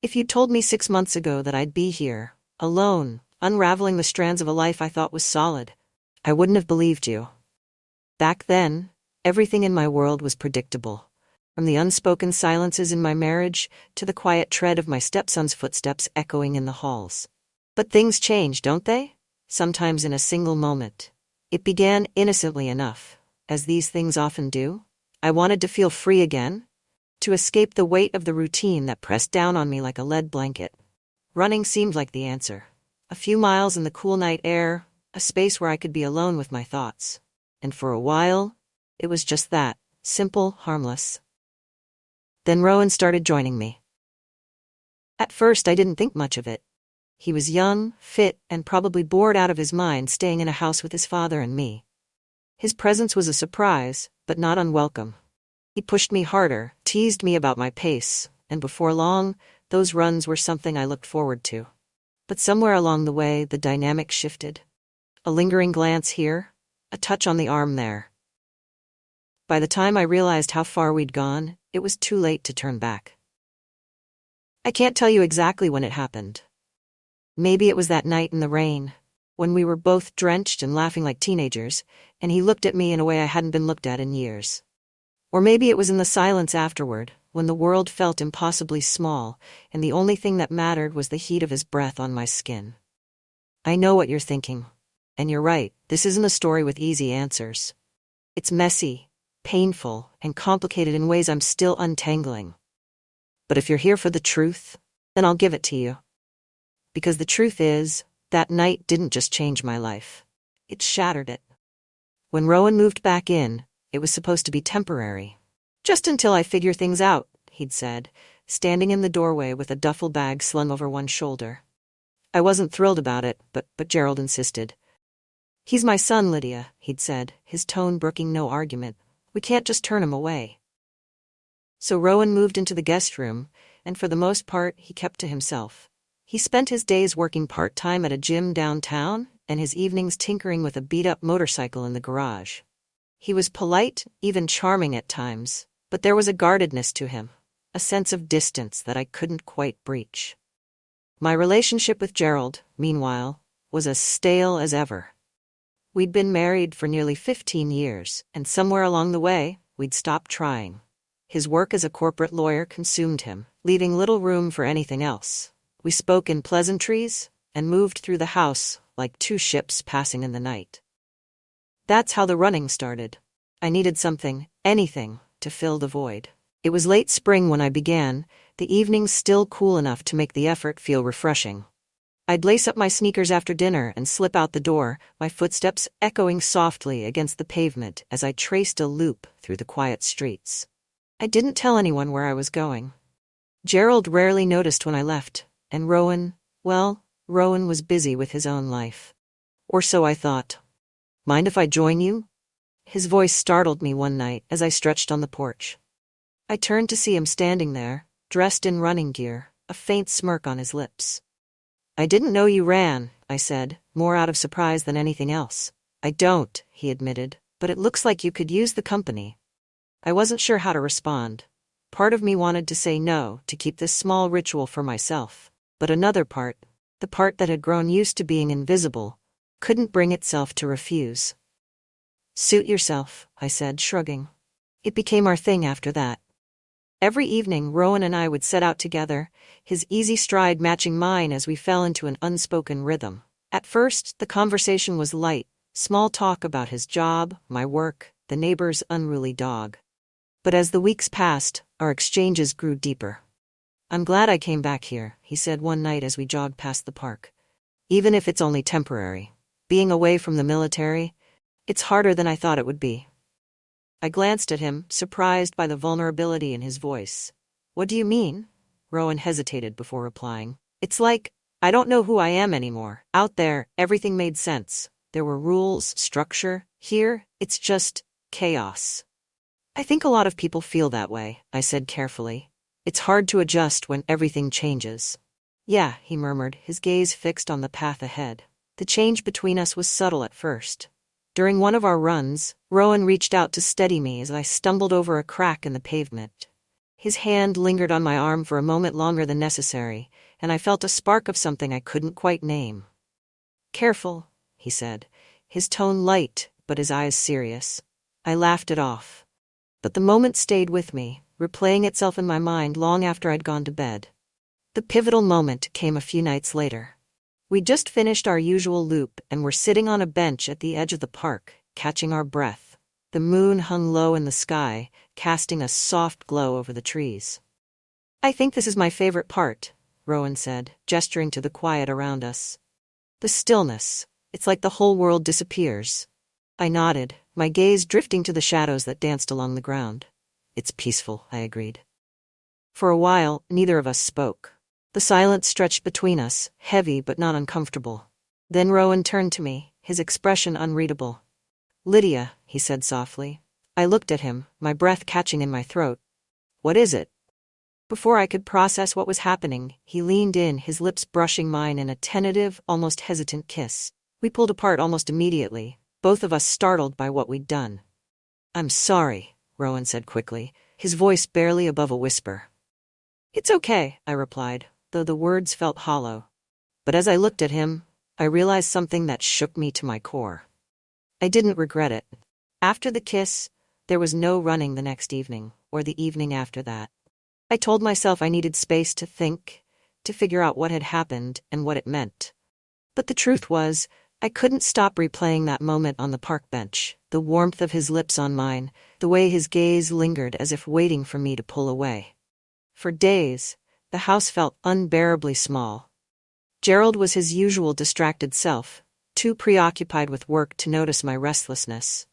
If you'd told me 6 months ago that I'd be here, alone, unraveling the strands of a life I thought was solid, I wouldn't have believed you. Back then, everything in my world was predictable. From the unspoken silences in my marriage to the quiet tread of my stepson's footsteps echoing in the halls. But things change, don't they? Sometimes in a single moment. It began innocently enough, as these things often do. I wanted to feel free again, to escape the weight of the routine that pressed down on me like a lead blanket. Running seemed like the answer. A few miles in the cool night air, a space where I could be alone with my thoughts. And for a while, it was just that, simple, harmless. Then Rowan started joining me. At first, I didn't think much of it. He was young, fit, and probably bored out of his mind staying in a house with his father and me. His presence was a surprise, but not unwelcome. He pushed me harder, teased me about my pace, and before long, those runs were something I looked forward to. But somewhere along the way, the dynamic shifted. A lingering glance here, a touch on the arm there. By the time I realized how far we'd gone, it was too late to turn back. I can't tell you exactly when it happened. Maybe it was that night in the rain, when we were both drenched and laughing like teenagers, and he looked at me in a way I hadn't been looked at in years. Or maybe it was in the silence afterward, when the world felt impossibly small, and the only thing that mattered was the heat of his breath on my skin. I know what you're thinking. And you're right, this isn't a story with easy answers. It's messy, painful, and complicated in ways I'm still untangling. But if you're here for the truth, then I'll give it to you. Because the truth is, that night didn't just change my life. It shattered it. When Rowan moved back in, it was supposed to be temporary. Just until I figure things out, he'd said, standing in the doorway with a duffel bag slung over one shoulder. I wasn't thrilled about it, but Gerald insisted. He's my son, Lydia, he'd said, his tone brooking no argument. We can't just turn him away. So Rowan moved into the guest room, and for the most part, he kept to himself. He spent his days working part-time at a gym downtown, and his evenings tinkering with a beat-up motorcycle in the garage. He was polite, even charming at times, but there was a guardedness to him, a sense of distance that I couldn't quite breach. My relationship with Gerald, meanwhile, was as stale as ever. We'd been married for nearly 15 years, and somewhere along the way, we'd stopped trying. His work as a corporate lawyer consumed him, leaving little room for anything else. We spoke in pleasantries, and moved through the house like two ships passing in the night. That's how the running started. I needed something, anything, to fill the void. It was late spring when I began, the evenings still cool enough to make the effort feel refreshing. I'd lace up my sneakers after dinner and slip out the door, my footsteps echoing softly against the pavement as I traced a loop through the quiet streets. I didn't tell anyone where I was going. Gerald rarely noticed when I left, and Rowan was busy with his own life. Or so I thought. Mind if I join you? His voice startled me one night as I stretched on the porch. I turned to see him standing there, dressed in running gear, a faint smirk on his lips. I didn't know you ran, I said, more out of surprise than anything else. I don't, he admitted, but it looks like you could use the company. I wasn't sure how to respond. Part of me wanted to say no, to keep this small ritual for myself, but another part, the part that had grown used to being invisible, couldn't bring itself to refuse. Suit yourself, I said, shrugging. It became our thing after that. Every evening, Rowan and I would set out together, his easy stride matching mine as we fell into an unspoken rhythm. At first, the conversation was light, small talk about his job, my work, the neighbor's unruly dog. But as the weeks passed, our exchanges grew deeper. I'm glad I came back here, he said one night as we jogged past the park. Even if it's only temporary. Being away from the military, it's harder than I thought it would be. I glanced at him, surprised by the vulnerability in his voice. What do you mean? Rowan hesitated before replying. It's like, I don't know who I am anymore. Out there, everything made sense. There were rules, structure. Here, it's just chaos. I think a lot of people feel that way, I said carefully. It's hard to adjust when everything changes. Yeah, he murmured, his gaze fixed on the path ahead. The change between us was subtle at first. During one of our runs, Rowan reached out to steady me as I stumbled over a crack in the pavement. His hand lingered on my arm for a moment longer than necessary, and I felt a spark of something I couldn't quite name. "Careful," he said, his tone light, but his eyes serious. I laughed it off. But the moment stayed with me, replaying itself in my mind long after I'd gone to bed. The pivotal moment came a few nights later. We'd just finished our usual loop and were sitting on a bench at the edge of the park, catching our breath. The moon hung low in the sky, casting a soft glow over the trees. "I think this is my favorite part," Rowan said, gesturing to the quiet around us. "The stillness. It's like the whole world disappears." I nodded, my gaze drifting to the shadows that danced along the ground. "It's peaceful," I agreed. For a while, neither of us spoke. The silence stretched between us, heavy but not uncomfortable. Then Rowan turned to me, his expression unreadable. "Lydia," he said softly. I looked at him, my breath catching in my throat. "What is it?" Before I could process what was happening, he leaned in, his lips brushing mine in a tentative, almost hesitant kiss. We pulled apart almost immediately, both of us startled by what we'd done. "I'm sorry," Rowan said quickly, his voice barely above a whisper. "It's okay," I replied, though the words felt hollow. But as I looked at him, I realized something that shook me to my core. I didn't regret it. After the kiss, there was no running the next evening, or the evening after that. I told myself I needed space to think, to figure out what had happened and what it meant. But the truth was, I couldn't stop replaying that moment on the park bench, the warmth of his lips on mine, the way his gaze lingered as if waiting for me to pull away. For days, the house felt unbearably small. Gerald was his usual distracted self, too preoccupied with work to notice my restlessness.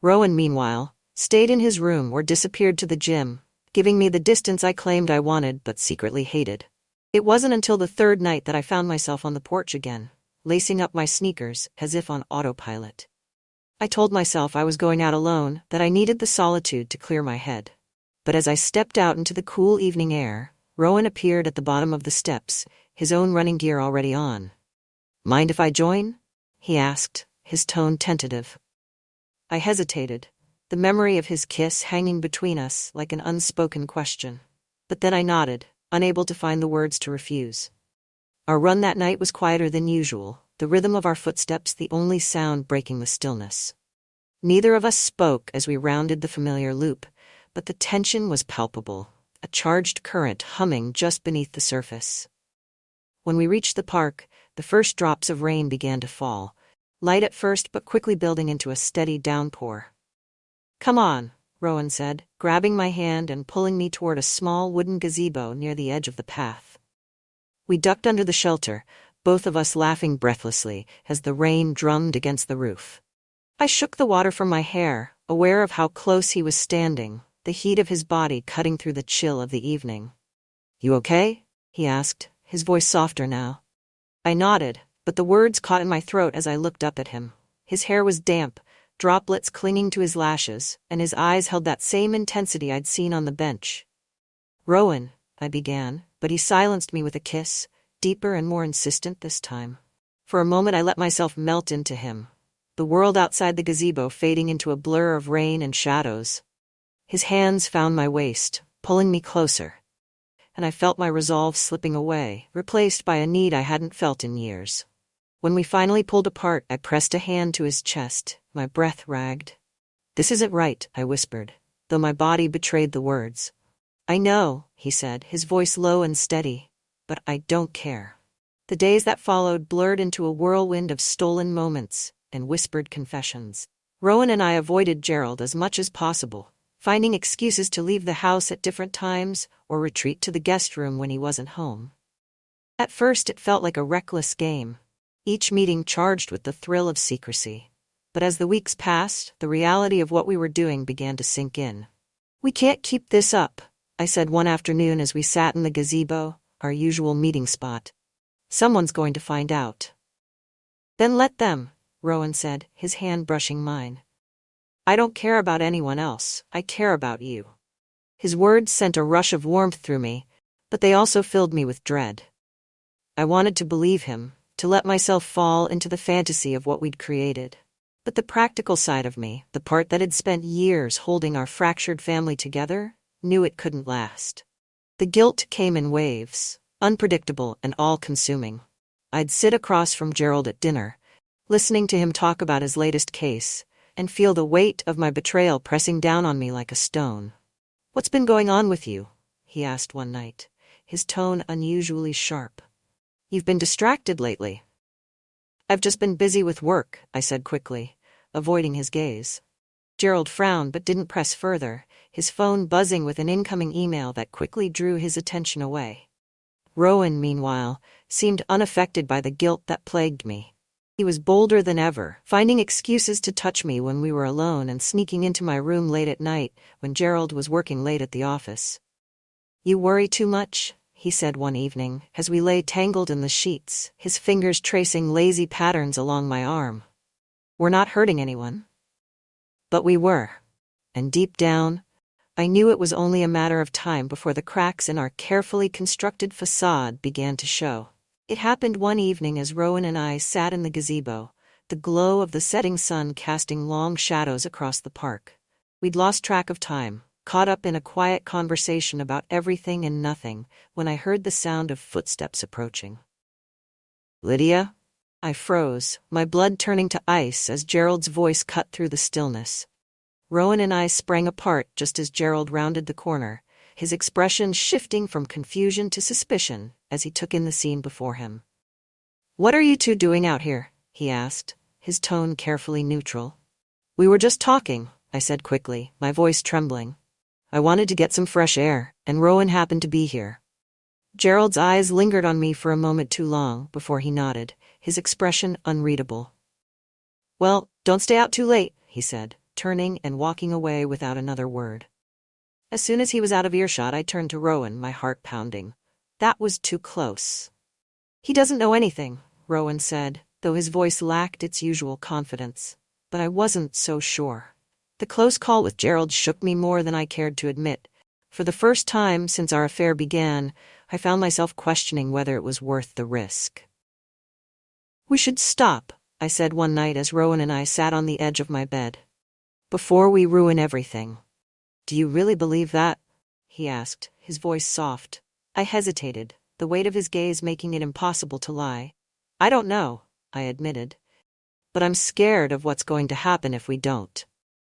Rowan, meanwhile, stayed in his room or disappeared to the gym, giving me the distance I claimed I wanted but secretly hated. It wasn't until the third night that I found myself on the porch again, lacing up my sneakers as if on autopilot. I told myself I was going out alone, that I needed the solitude to clear my head. But as I stepped out into the cool evening air, Rowan appeared at the bottom of the steps, his own running gear already on. "Mind if I join?" he asked, his tone tentative. I hesitated, the memory of his kiss hanging between us like an unspoken question. But then I nodded, unable to find the words to refuse. Our run that night was quieter than usual, the rhythm of our footsteps the only sound breaking the stillness. Neither of us spoke as we rounded the familiar loop, but the tension was palpable, a charged current humming just beneath the surface. When we reached the park, the first drops of rain began to fall, light at first but quickly building into a steady downpour. "Come on," Rowan said, grabbing my hand and pulling me toward a small wooden gazebo near the edge of the path. We ducked under the shelter, both of us laughing breathlessly as the rain drummed against the roof. I shook the water from my hair, aware of how close he was standing, the heat of his body cutting through the chill of the evening. "You okay?" he asked, his voice softer now. I nodded, but the words caught in my throat as I looked up at him. His hair was damp, droplets clinging to his lashes, and his eyes held that same intensity I'd seen on the bench. "Rowan," I began, but he silenced me with a kiss, deeper and more insistent this time. For a moment I let myself melt into him, the world outside the gazebo fading into a blur of rain and shadows. His hands found my waist, pulling me closer, and I felt my resolve slipping away, replaced by a need I hadn't felt in years. When we finally pulled apart, I pressed a hand to his chest, my breath ragged. "This isn't right," I whispered, though my body betrayed the words. "I know," he said, his voice low and steady, "but I don't care." The days that followed blurred into a whirlwind of stolen moments and whispered confessions. Rowan and I avoided Gerald as much as possible, finding excuses to leave the house at different times or retreat to the guest room when he wasn't home. At first it felt like a reckless game, each meeting charged with the thrill of secrecy. But as the weeks passed, the reality of what we were doing began to sink in. "We can't keep this up," I said one afternoon as we sat in the gazebo, our usual meeting spot. "Someone's going to find out." "Then let them," Rowan said, his hand brushing mine. "I don't care about anyone else, I care about you." His words sent a rush of warmth through me, but they also filled me with dread. I wanted to believe him, to let myself fall into the fantasy of what we'd created. But the practical side of me, the part that had spent years holding our fractured family together, knew it couldn't last. The guilt came in waves, unpredictable and all-consuming. I'd sit across from Gerald at dinner, listening to him talk about his latest case, and feel the weight of my betrayal pressing down on me like a stone. "What's been going on with you?" he asked one night, his tone unusually sharp. "You've been distracted lately." "I've just been busy with work," I said quickly, avoiding his gaze. Gerald frowned but didn't press further, his phone buzzing with an incoming email that quickly drew his attention away. Rowan, meanwhile, seemed unaffected by the guilt that plagued me. He was bolder than ever, finding excuses to touch me when we were alone and sneaking into my room late at night when Gerald was working late at the office. "You worry too much," he said one evening, as we lay tangled in the sheets, his fingers tracing lazy patterns along my arm. "We're not hurting anyone." But we were. And deep down, I knew it was only a matter of time before the cracks in our carefully constructed facade began to show. It happened one evening as Rowan and I sat in the gazebo, the glow of the setting sun casting long shadows across the park. We'd lost track of time, caught up in a quiet conversation about everything and nothing, when I heard the sound of footsteps approaching. "Lydia?" I froze, my blood turning to ice as Gerald's voice cut through the stillness. Rowan and I sprang apart just as Gerald rounded the corner, his expression shifting from confusion to suspicion as he took in the scene before him. "What are you two doing out here?" he asked, his tone carefully neutral. "We were just talking," I said quickly, my voice trembling. "I wanted to get some fresh air, and Rowan happened to be here." Gerald's eyes lingered on me for a moment too long before he nodded, his expression unreadable. "Well, don't stay out too late," he said, turning and walking away without another word. As soon as he was out of earshot, I turned to Rowan, my heart pounding. That was too close. "He doesn't know anything," Rowan said, though his voice lacked its usual confidence. But I wasn't so sure. The close call with Gerald shook me more than I cared to admit. For the first time since our affair began, I found myself questioning whether it was worth the risk. "We should stop," I said one night as Rowan and I sat on the edge of my bed. "Before we ruin everything." "Do you really believe that?" he asked, his voice soft. I hesitated, the weight of his gaze making it impossible to lie. "I don't know," I admitted. "But I'm scared of what's going to happen if we don't."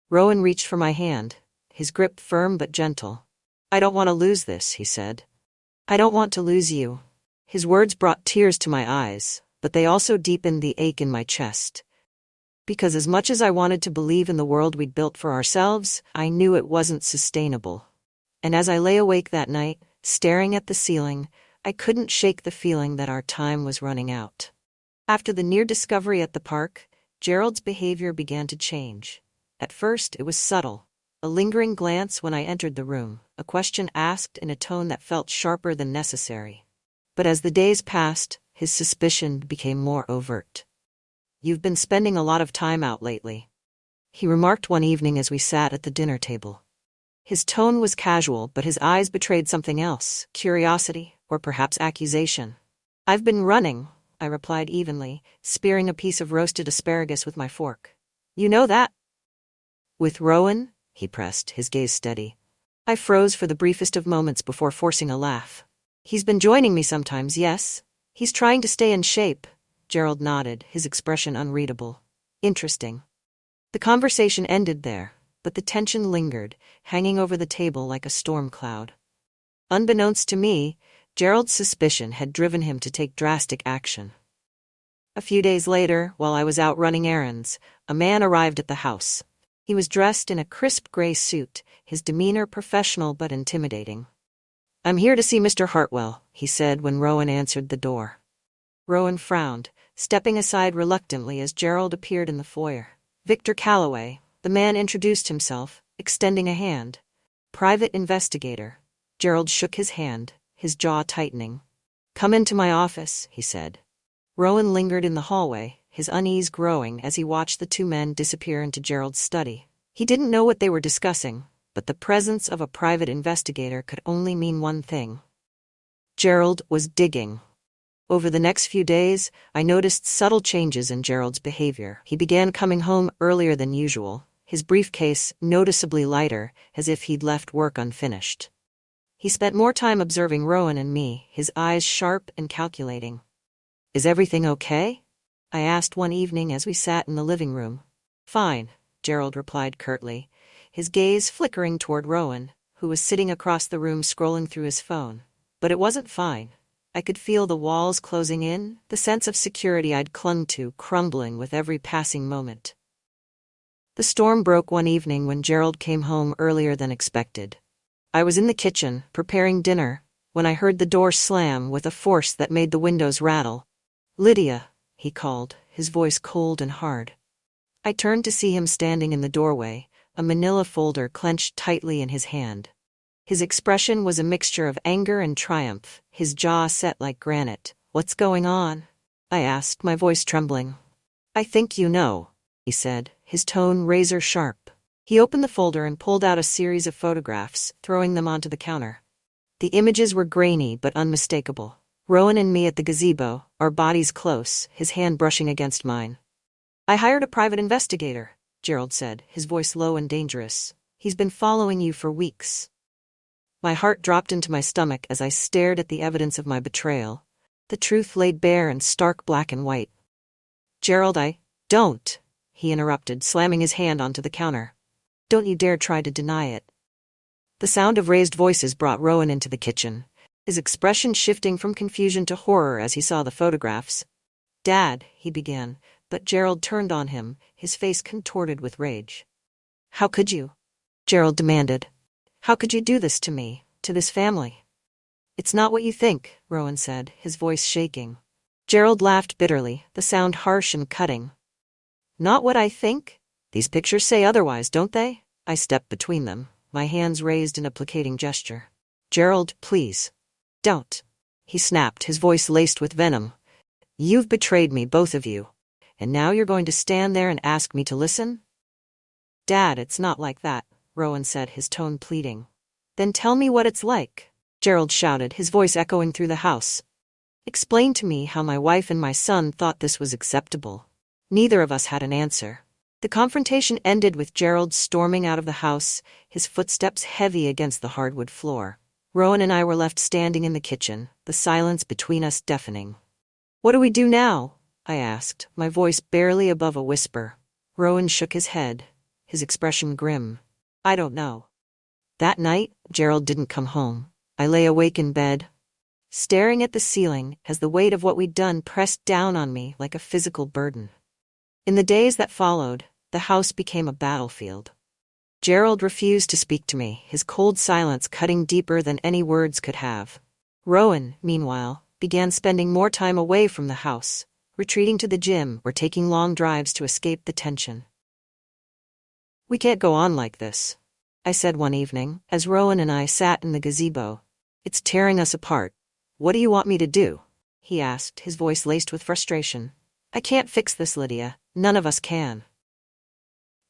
Rowan reached for my hand, his grip firm but gentle. "I don't want to lose this," he said. "I don't want to lose you." His words brought tears to my eyes, but they also deepened the ache in my chest. Because as much as I wanted to believe in the world we'd built for ourselves, I knew it wasn't sustainable. And as I lay awake that night, staring at the ceiling, I couldn't shake the feeling that our time was running out. After the near discovery at the park, Gerald's behavior began to change. At first, it was subtle. A lingering glance when I entered the room, a question asked in a tone that felt sharper than necessary. But as the days passed, his suspicion became more overt. "You've been spending a lot of time out lately," he remarked one evening as we sat at the dinner table. His tone was casual, but his eyes betrayed something else, curiosity, or perhaps accusation. "I've been running," I replied evenly, spearing a piece of roasted asparagus with my fork. "You know that?" "With Rowan?" he pressed, his gaze steady. I froze for the briefest of moments before forcing a laugh. "He's been joining me sometimes, yes. He's trying to stay in shape." Gerald nodded, his expression unreadable. "Interesting." The conversation ended there, but the tension lingered, hanging over the table like a storm cloud. Unbeknownst to me, Gerald's suspicion had driven him to take drastic action. A few days later, while I was out running errands, a man arrived at the house. He was dressed in a crisp gray suit, his demeanor professional but intimidating. "I'm here to see Mr. Hartwell," he said when Rowan answered the door. Rowan frowned, stepping aside reluctantly as Gerald appeared in the foyer. "Victor Calloway," the man introduced himself, extending a hand. "Private investigator." Gerald shook his hand, his jaw tightening. "Come into my office," he said. Rowan lingered in the hallway, his unease growing as he watched the two men disappear into Gerald's study. He didn't know what they were discussing, but the presence of a private investigator could only mean one thing. Gerald was digging. Over the next few days, I noticed subtle changes in Gerald's behavior. He began coming home earlier than usual, his briefcase noticeably lighter, as if he'd left work unfinished. He spent more time observing Rowan and me, his eyes sharp and calculating. "Is everything okay?" I asked one evening as we sat in the living room. "Fine," Gerald replied curtly, his gaze flickering toward Rowan, who was sitting across the room scrolling through his phone. But it wasn't fine. I could feel the walls closing in, the sense of security I'd clung to crumbling with every passing moment. The storm broke one evening when Gerald came home earlier than expected. I was in the kitchen, preparing dinner, when I heard the door slam with a force that made the windows rattle. "Lydia," he called, his voice cold and hard. I turned to see him standing in the doorway, a manila folder clenched tightly in his hand. His expression was a mixture of anger and triumph, his jaw set like granite. "What's going on?" I asked, my voice trembling. "I think you know," he said, his tone razor sharp. He opened the folder and pulled out a series of photographs, throwing them onto the counter. The images were grainy but unmistakable. Rowan and me at the gazebo, our bodies close, his hand brushing against mine. "I hired a private investigator," Gerald said, his voice low and dangerous. "He's been following you for weeks." My heart dropped into my stomach as I stared at the evidence of my betrayal. The truth laid bare in stark black and white. "Gerald, don't," he interrupted, slamming his hand onto the counter. "Don't you dare try to deny it." The sound of raised voices brought Rowan into the kitchen, his expression shifting from confusion to horror as he saw the photographs. "Dad," he began, but Gerald turned on him, his face contorted with rage. "How could you?" Gerald demanded. "How could you do this to me, to this family?" "It's not what you think," Rowan said, his voice shaking. Gerald laughed bitterly, the sound harsh and cutting. "Not what I think? These pictures say otherwise, don't they?" I stepped between them, my hands raised in a placating gesture. "Gerald, please. Don't," he snapped, his voice laced with venom. "You've betrayed me, both of you. And now you're going to stand there and ask me to listen?" "Dad, it's not like that," Rowan said, his tone pleading. "Then tell me what it's like," Gerald shouted, his voice echoing through the house. "Explain to me how my wife and my son thought this was acceptable." Neither of us had an answer. The confrontation ended with Gerald storming out of the house, his footsteps heavy against the hardwood floor. Rowan and I were left standing in the kitchen, the silence between us deafening. "What do we do now?" I asked, my voice barely above a whisper. Rowan shook his head, his expression grim. "I don't know." That night, Gerald didn't come home. I lay awake in bed, staring at the ceiling as the weight of what we'd done pressed down on me like a physical burden. In the days that followed, the house became a battlefield. Gerald refused to speak to me, his cold silence cutting deeper than any words could have. Rowan, meanwhile, began spending more time away from the house, retreating to the gym or taking long drives to escape the tension. "We can't go on like this," I said one evening, as Rowan and I sat in the gazebo. "It's tearing us apart." "What do you want me to do?" he asked, his voice laced with frustration. "I can't fix this, Lydia. None of us can."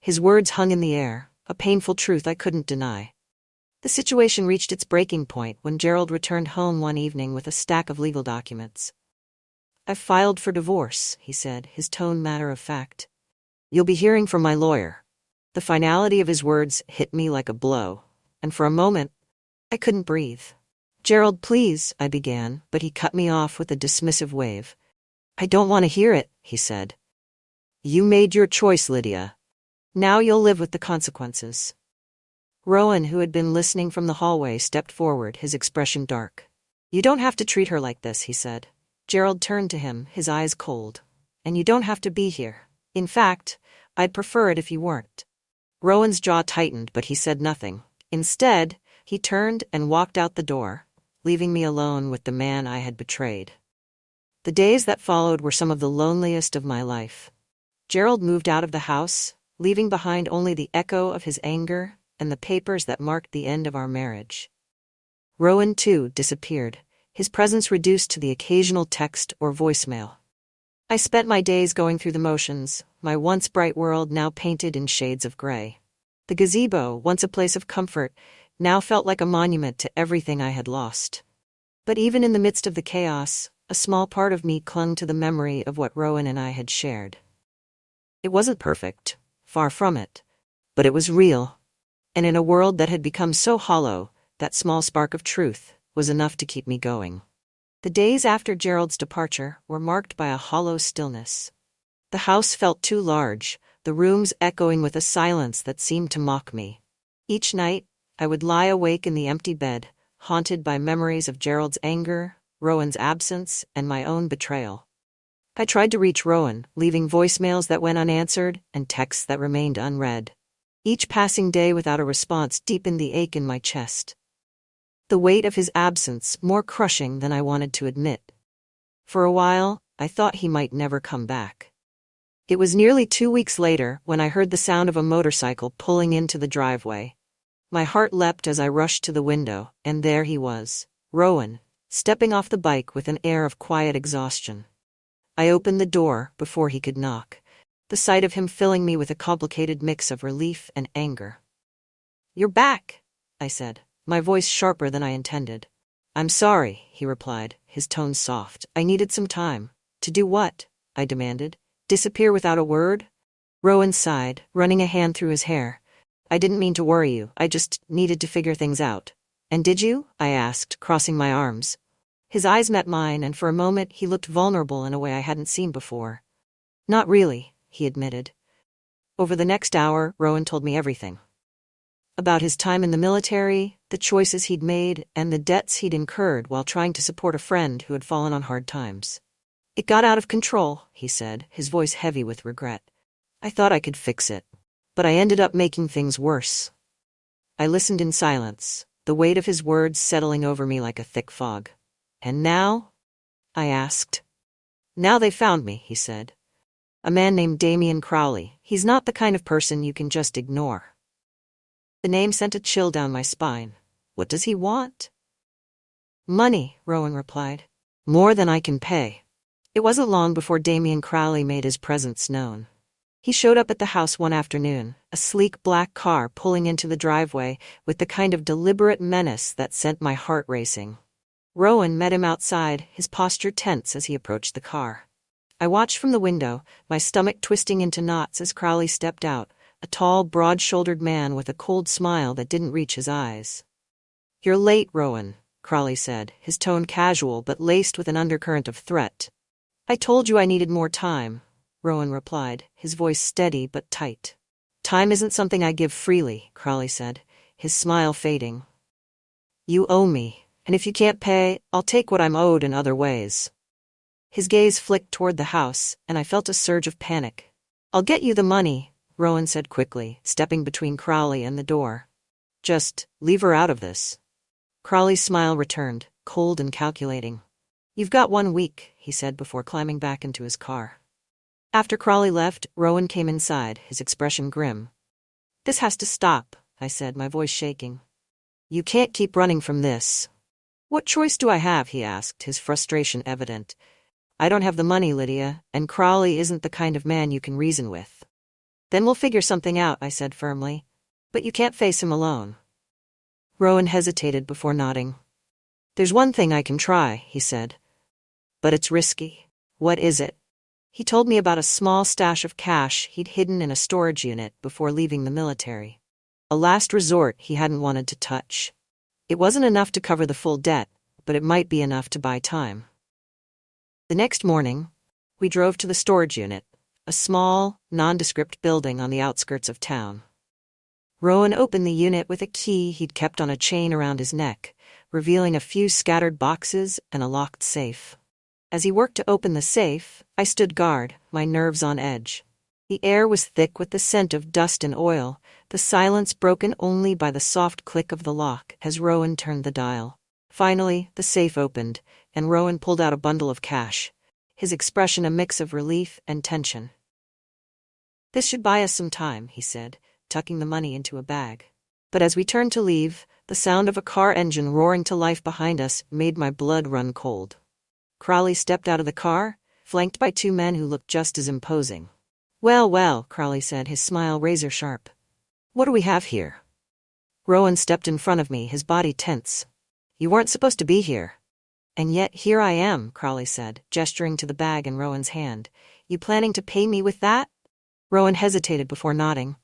His words hung in the air, a painful truth I couldn't deny. The situation reached its breaking point when Gerald returned home one evening with a stack of legal documents. "I've filed for divorce," he said, his tone matter of fact. "You'll be hearing from my lawyer." The finality of his words hit me like a blow, and for a moment, I couldn't breathe. "Gerald, please," I began, but he cut me off with a dismissive wave. "I don't want to hear it," he said. "You made your choice, Lydia. Now you'll live with the consequences." Rowan, who had been listening from the hallway, stepped forward, his expression dark. "You don't have to treat her like this," he said. Gerald turned to him, his eyes cold. "And you don't have to be here. In fact, I'd prefer it if you weren't." Rowan's jaw tightened, but he said nothing. Instead, he turned and walked out the door, leaving me alone with the man I had betrayed. The days that followed were some of the loneliest of my life. Gerald moved out of the house, leaving behind only the echo of his anger and the papers that marked the end of our marriage. Rowan, too, disappeared, his presence reduced to the occasional text or voicemail. I spent my days going through the motions, my once bright world now painted in shades of gray. The gazebo, once a place of comfort, now felt like a monument to everything I had lost. But even in the midst of the chaos, a small part of me clung to the memory of what Rowan and I had shared. It wasn't perfect, far from it. But it was real. And in a world that had become so hollow, that small spark of truth was enough to keep me going. The days after Gerald's departure were marked by a hollow stillness. The house felt too large, the rooms echoing with a silence that seemed to mock me. Each night, I would lie awake in the empty bed, haunted by memories of Gerald's anger, Rowan's absence, and my own betrayal. I tried to reach Rowan, leaving voicemails that went unanswered and texts that remained unread. Each passing day without a response deepened the ache in my chest. The weight of his absence more crushing than I wanted to admit. For a while, I thought he might never come back. It was nearly 2 weeks later when I heard the sound of a motorcycle pulling into the driveway. My heart leapt as I rushed to the window, and there he was, Rowan, stepping off the bike with an air of quiet exhaustion. I opened the door before he could knock, the sight of him filling me with a complicated mix of relief and anger. "You're back," I said, my voice sharper than I intended. "I'm sorry," he replied, his tone soft. "I needed some time." "To do what?" I demanded. "Disappear without a word?" Rowan sighed, running a hand through his hair. "I didn't mean to worry you, I just needed to figure things out." "And did you?" I asked, crossing my arms. His eyes met mine, and for a moment he looked vulnerable in a way I hadn't seen before. "Not really," he admitted. Over the next hour, Rowan told me everything. About his time in the military, the choices he'd made, and the debts he'd incurred while trying to support a friend who had fallen on hard times. "It got out of control," he said, his voice heavy with regret. "I thought I could fix it, but I ended up making things worse." I listened in silence, the weight of his words settling over me like a thick fog. "And now?" I asked. "Now they found me," he said. "A man named Damien Crowley. He's not the kind of person you can just ignore." The name sent a chill down my spine. "What does he want?" "Money," Rowan replied. "More than I can pay." It wasn't long before Damien Crowley made his presence known. He showed up at the house one afternoon, a sleek black car pulling into the driveway with the kind of deliberate menace that sent my heart racing. Rowan met him outside, his posture tense as he approached the car. I watched from the window, my stomach twisting into knots as Crowley stepped out, a tall, broad-shouldered man with a cold smile that didn't reach his eyes. "You're late, Rowan," Crowley said, his tone casual but laced with an undercurrent of threat. "I told you I needed more time," Rowan replied, his voice steady but tight. "Time isn't something I give freely," Crowley said, his smile fading. "You owe me. And if you can't pay, I'll take what I'm owed in other ways." His gaze flicked toward the house, and I felt a surge of panic. "I'll get you the money," Rowan said quickly, stepping between Crowley and the door. "Just leave her out of this." Crowley's smile returned, cold and calculating. "You've got 1 week," he said before climbing back into his car. After Crowley left, Rowan came inside, his expression grim. "This has to stop," I said, my voice shaking. "You can't keep running from this." "What choice do I have?" he asked, his frustration evident. "I don't have the money, Lydia, and Crowley isn't the kind of man you can reason with." "Then we'll figure something out," I said firmly. "But you can't face him alone." Rowan hesitated before nodding. "There's one thing I can try," he said. "But it's risky." "What is it?" He told me about a small stash of cash he'd hidden in a storage unit before leaving the military. A last resort he hadn't wanted to touch. It wasn't enough to cover the full debt, but it might be enough to buy time. The next morning, we drove to the storage unit, a small, nondescript building on the outskirts of town. Rowan opened the unit with a key he'd kept on a chain around his neck, revealing a few scattered boxes and a locked safe. As he worked to open the safe, I stood guard, my nerves on edge. The air was thick with the scent of dust and oil, the silence broken only by the soft click of the lock as Rowan turned the dial. Finally, the safe opened, and Rowan pulled out a bundle of cash, his expression a mix of relief and tension. "This should buy us some time," he said, tucking the money into a bag. But as we turned to leave, the sound of a car engine roaring to life behind us made my blood run cold. Crowley stepped out of the car, flanked by 2 men who looked just as imposing. "Well, well," Crowley said, his smile razor-sharp. "What do we have here?" Rowan stepped in front of me, his body tense. "You weren't supposed to be here." "And yet here I am," Crowley said, gesturing to the bag in Rowan's hand. "You planning to pay me with that?" Rowan hesitated before nodding.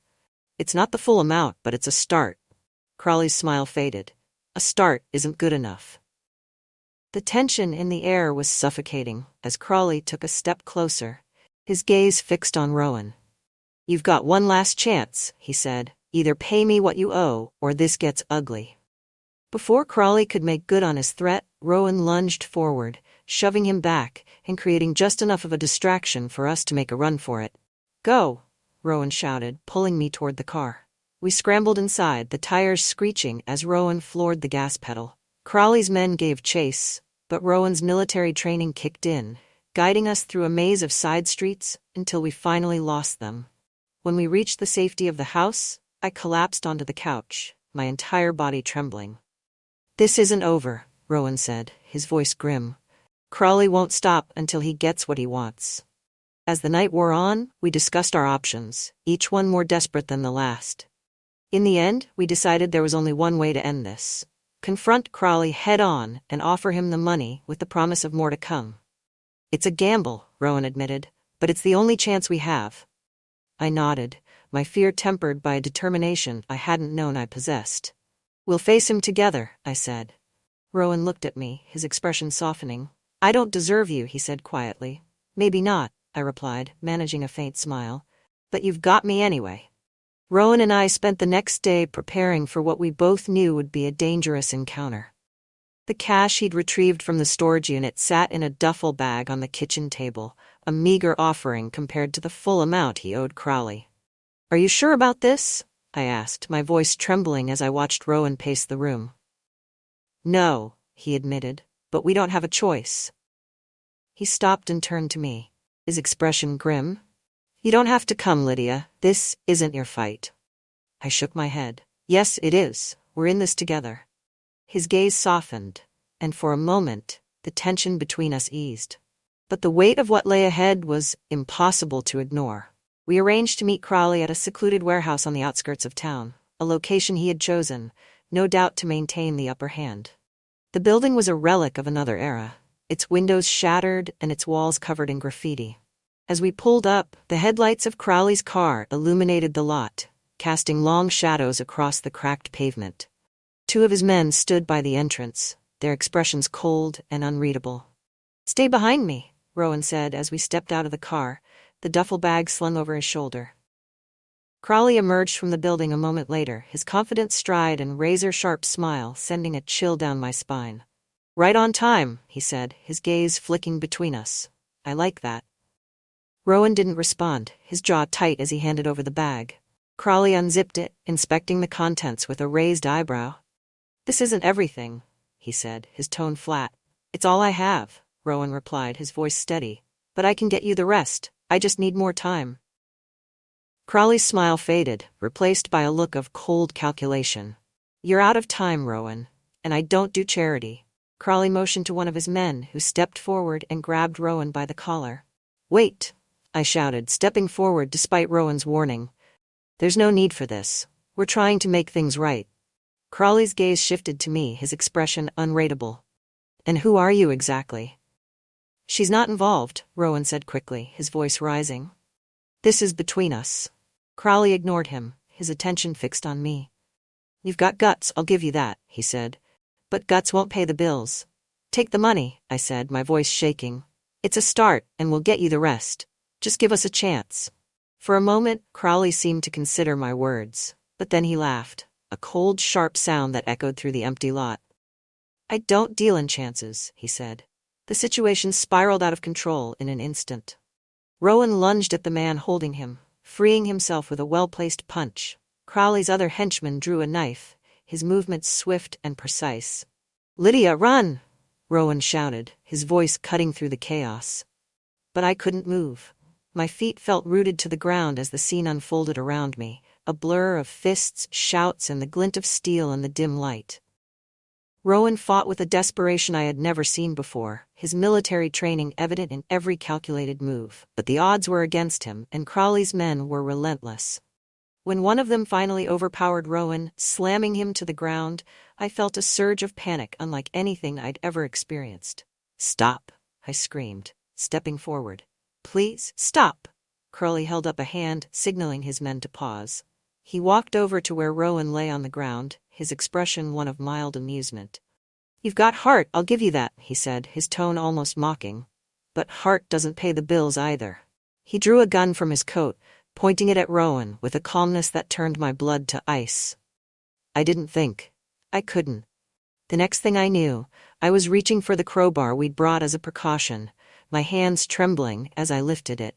It's not the full amount, but it's a start. Crawley's smile faded. A start isn't good enough. The tension in the air was suffocating as Crawley took a step closer, his gaze fixed on Rowan. "You've got one last chance," he said. "Either pay me what you owe, or this gets ugly." Before Crawley could make good on his threat, Rowan lunged forward, shoving him back and creating just enough of a distraction for us to make a run for it. "Go!" Rowan shouted, pulling me toward the car. We scrambled inside, the tires screeching as Rowan floored the gas pedal. Crawley's men gave chase, but Rowan's military training kicked in, guiding us through a maze of side streets until we finally lost them. When we reached the safety of the house, I collapsed onto the couch, my entire body trembling. "This isn't over," Rowan said, his voice grim. "Crawley won't stop until he gets what he wants." As the night wore on, we discussed our options, each one more desperate than the last. In the end, we decided there was only one way to end this. Confront Crawley head-on and offer him the money with the promise of more to come. "It's a gamble," Rowan admitted, "but it's the only chance we have." I nodded, my fear tempered by a determination I hadn't known I possessed. "We'll face him together," I said. Rowan looked at me, his expression softening. "I don't deserve you," he said quietly. "Maybe not," I replied, managing a faint smile. "But you've got me anyway." Rowan and I spent the next day preparing for what we both knew would be a dangerous encounter. The cash he'd retrieved from the storage unit sat in a duffel bag on the kitchen table, a meager offering compared to the full amount he owed Crawley. "Are you sure about this?" I asked, my voice trembling as I watched Rowan pace the room. "No," he admitted, "but we don't have a choice." He stopped and turned to me, his expression grim. "You don't have to come, Lydia. This isn't your fight." I shook my head. "Yes, it is. We're in this together." His gaze softened, and for a moment, the tension between us eased. But the weight of what lay ahead was impossible to ignore. We arranged to meet Crawley at a secluded warehouse on the outskirts of town, a location he had chosen, no doubt to maintain the upper hand. The building was a relic of another era, its windows shattered and its walls covered in graffiti. As we pulled up, the headlights of Crawley's car illuminated the lot, casting long shadows across the cracked pavement. Two of his men stood by the entrance, their expressions cold and unreadable. "Stay behind me," Rowan said as we stepped out of the car, the duffel bag slung over his shoulder. Crawley emerged from the building a moment later, his confident stride and razor-sharp smile sending a chill down my spine. "Right on time," he said, his gaze flicking between us. "I like that." Rowan didn't respond, his jaw tight as he handed over the bag. Crawley unzipped it, inspecting the contents with a raised eyebrow. "This isn't everything," he said, his tone flat. "It's all I have," Rowan replied, his voice steady. "But I can get you the rest. I just need more time." Crawley's smile faded, replaced by a look of cold calculation. "You're out of time, Rowan, and I don't do charity." Crawley motioned to one of his men, who stepped forward and grabbed Rowan by the collar. "Wait," I shouted, stepping forward despite Rowan's warning. "There's no need for this. We're trying to make things right." Crawley's gaze shifted to me, his expression unreadable. "And who are you exactly?" "She's not involved," Rowan said quickly, his voice rising. "This is between us." Crawley ignored him, his attention fixed on me. "You've got guts, I'll give you that," he said. "But guts won't pay the bills." "Take the money," I said, my voice shaking. "It's a start, and we'll get you the rest. Just give us a chance." For a moment, Crawley seemed to consider my words, but then he laughed, a cold, sharp sound that echoed through the empty lot. "I don't deal in chances," he said. The situation spiraled out of control in an instant. Rowan lunged at the man holding him, freeing himself with a well-placed punch. Crawley's other henchman drew a knife, his movements swift and precise. "Lydia, run!" Rowan shouted, his voice cutting through the chaos. But I couldn't move. My feet felt rooted to the ground as the scene unfolded around me, a blur of fists, shouts, and the glint of steel in the dim light. Rowan fought with a desperation I had never seen before, his military training evident in every calculated move, but the odds were against him, and Crawley's men were relentless. When one of them finally overpowered Rowan, slamming him to the ground, I felt a surge of panic unlike anything I'd ever experienced. "Stop," I screamed, stepping forward. "Please, stop!" Crawley held up a hand, signaling his men to pause. He walked over to where Rowan lay on the ground, his expression one of mild amusement. "You've got heart, I'll give you that," he said, his tone almost mocking. "But heart doesn't pay the bills either." He drew a gun from his coat, pointing it at Rowan with a calmness that turned my blood to ice. I didn't think. I couldn't. The next thing I knew, I was reaching for the crowbar we'd brought as a precaution, my hands trembling as I lifted it.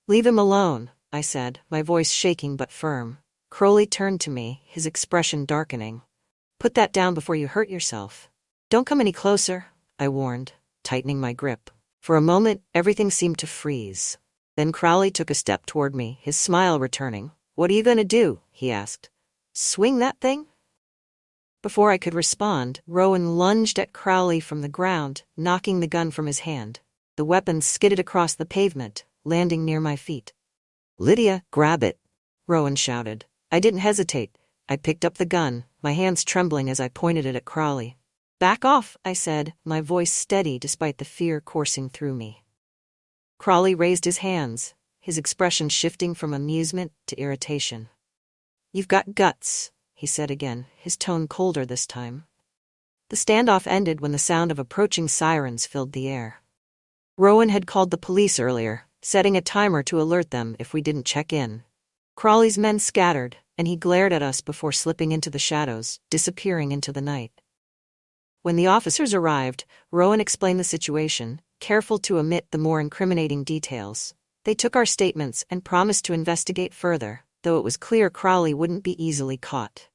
"Leave him alone," I said, my voice shaking but firm. Crowley turned to me, his expression darkening. "Put that down before you hurt yourself." "Don't come any closer," I warned, tightening my grip. For a moment, everything seemed to freeze. Then Crowley took a step toward me, his smile returning. "What are you going to do?" he asked. "Swing that thing?" Before I could respond, Rowan lunged at Crowley from the ground, knocking the gun from his hand. The weapon skidded across the pavement, landing near my feet. "Lydia, grab it!" Rowan shouted. I didn't hesitate. I picked up the gun, my hands trembling as I pointed it at Crowley. "Back off," I said, my voice steady despite the fear coursing through me. Crowley raised his hands, his expression shifting from amusement to irritation. "You've got guts," he said again, his tone colder this time. The standoff ended when the sound of approaching sirens filled the air. Rowan had called the police earlier, setting a timer to alert them if we didn't check in. Crowley's men scattered, and he glared at us before slipping into the shadows, disappearing into the night. When the officers arrived, Rowan explained the situation, careful to omit the more incriminating details. They took our statements and promised to investigate further, though it was clear Crowley wouldn't be easily caught.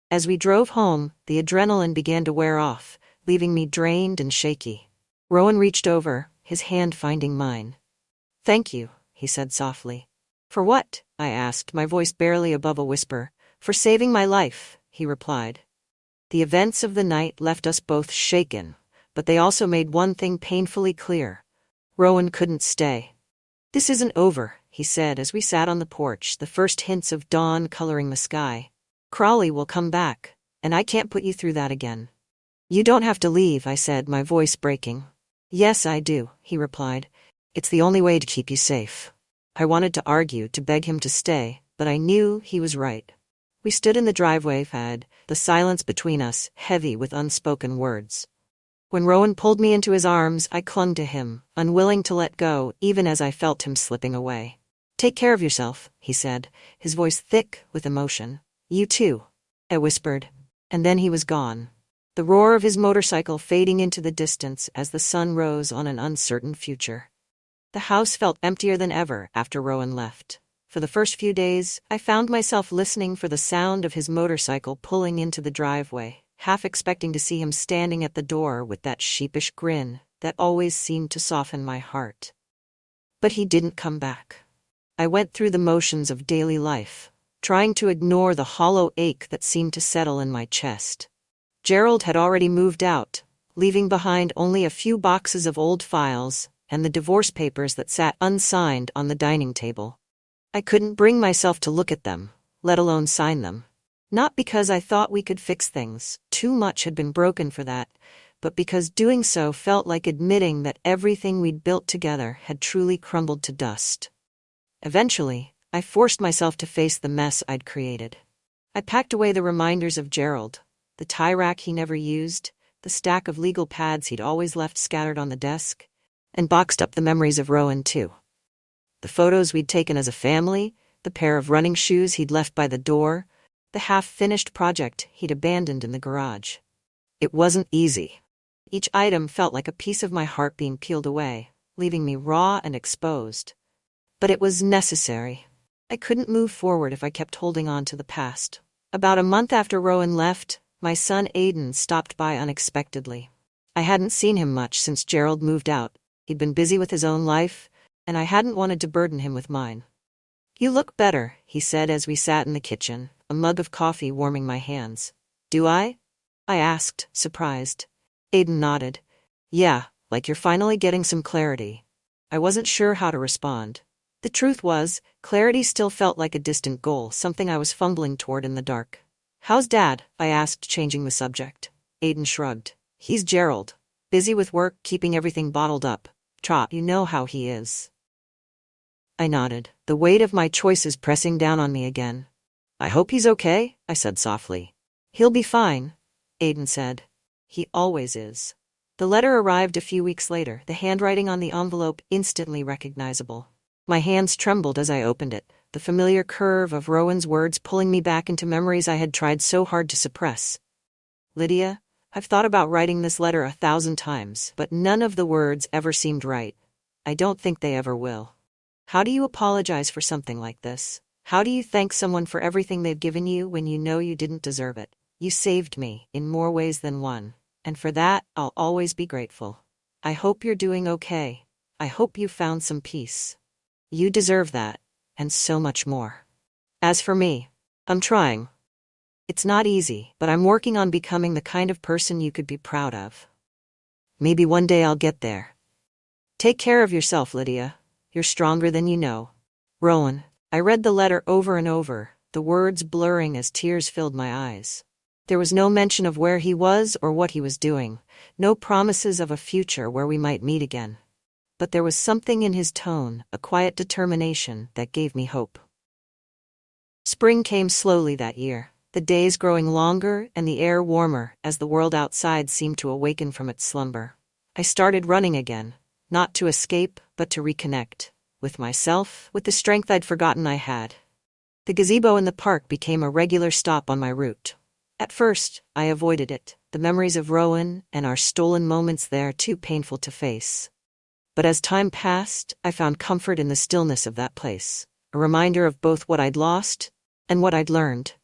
As we drove home, the adrenaline began to wear off, leaving me drained and shaky. Rowan reached over, his hand finding mine. "Thank you," he said softly. "For what?" I asked, my voice barely above a whisper. "For saving my life," he replied. The events of the night left us both shaken, but they also made one thing painfully clear. Rowan couldn't stay. "This isn't over," he said as we sat on the porch, the first hints of dawn coloring the sky. "Crowley will come back, and I can't put you through that again." "You don't have to leave," I said, my voice breaking. "Yes, I do," he replied. "It's the only way to keep you safe." I wanted to argue, to beg him to stay, but I knew he was right. We stood in the driveway, the silence between us heavy with unspoken words. When Rowan pulled me into his arms, I clung to him, unwilling to let go, even as I felt him slipping away. "Take care of yourself," he said, his voice thick with emotion. "You too," I whispered, and then he was gone. The roar of his motorcycle fading into the distance as the sun rose on an uncertain future. The house felt emptier than ever after Rowan left. For the first few days, I found myself listening for the sound of his motorcycle pulling into the driveway, half expecting to see him standing at the door with that sheepish grin that always seemed to soften my heart. But he didn't come back. I went through the motions of daily life, trying to ignore the hollow ache that seemed to settle in my chest. Gerald had already moved out, leaving behind only a few boxes of old files and the divorce papers that sat unsigned on the dining table. I couldn't bring myself to look at them, let alone sign them. Not because I thought we could fix things, too much had been broken for that, but because doing so felt like admitting that everything we'd built together had truly crumbled to dust. Eventually, I forced myself to face the mess I'd created. I packed away the reminders of Gerald, the tie rack he never used, the stack of legal pads he'd always left scattered on the desk, and boxed up the memories of Rowan too. The photos we'd taken as a family, the pair of running shoes he'd left by the door, the half-finished project he'd abandoned in the garage. It wasn't easy. Each item felt like a piece of my heart being peeled away, leaving me raw and exposed. But it was necessary. I couldn't move forward if I kept holding on to the past. About a month after Rowan left, my son Aiden stopped by unexpectedly. I hadn't seen him much since Gerald moved out. He'd been busy with his own life, and I hadn't wanted to burden him with mine. "You look better," he said as we sat in the kitchen, a mug of coffee warming my hands. "Do I?" I asked, surprised. Aiden nodded. "Yeah, like you're finally getting some clarity." I wasn't sure how to respond. The truth was, clarity still felt like a distant goal, something I was fumbling toward in the dark. "How's Dad?" I asked, changing the subject. Aiden shrugged. "He's Gerald. Busy with work, keeping everything bottled up. Trot, you know how he is." I nodded, the weight of my choices pressing down on me again. I hope he's okay, I said softly. He'll be fine, Aiden said. He always is. The letter arrived a few weeks later, the handwriting on the envelope instantly recognizable. My hands trembled as I opened it, the familiar curve of Rowan's words pulling me back into memories I had tried so hard to suppress. Lydia, I've thought about writing this letter 1,000 times, but none of the words ever seemed right. I don't think they ever will. How do you apologize for something like this? How do you thank someone for everything they've given you when you know you didn't deserve it? You saved me, in more ways than one, and for that, I'll always be grateful. I hope you're doing okay. I hope you found some peace. You deserve that, and so much more. As for me, I'm trying. It's not easy, but I'm working on becoming the kind of person you could be proud of. Maybe one day I'll get there. Take care of yourself, Lydia. You're stronger than you know. Rowan. I read the letter over and over, the words blurring as tears filled my eyes. There was no mention of where he was or what he was doing, no promises of a future where we might meet again. But there was something in his tone, a quiet determination, that gave me hope. Spring came slowly that year, the days growing longer and the air warmer as the world outside seemed to awaken from its slumber. I started running again, not to escape, but to reconnect. With myself, with the strength I'd forgotten I had. The gazebo in the park became a regular stop on my route. At first, I avoided it, the memories of Rowan and our stolen moments there too painful to face. But as time passed, I found comfort in the stillness of that place, a reminder of both what I'd lost and what I'd learned.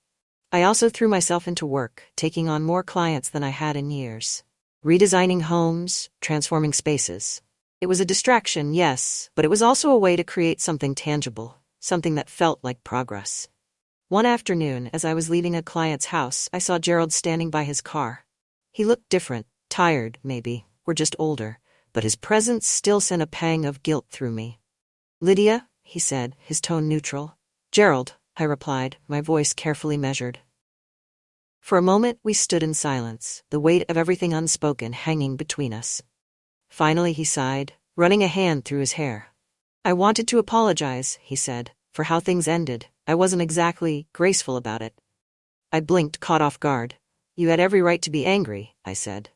I also threw myself into work, taking on more clients than I had in years. Redesigning homes, transforming spaces. It was a distraction, yes, but it was also a way to create something tangible, something that felt like progress. One afternoon, as I was leaving a client's house, I saw Gerald standing by his car. He looked different, tired, maybe, or just older, but his presence still sent a pang of guilt through me. Lydia, he said, his tone neutral. Gerald, I replied, my voice carefully measured. For a moment, we stood in silence, the weight of everything unspoken hanging between us. Finally he sighed, running a hand through his hair. I wanted to apologize, he said, for how things ended. I wasn't exactly graceful about it. I blinked, caught off guard. You had every right to be angry, I said.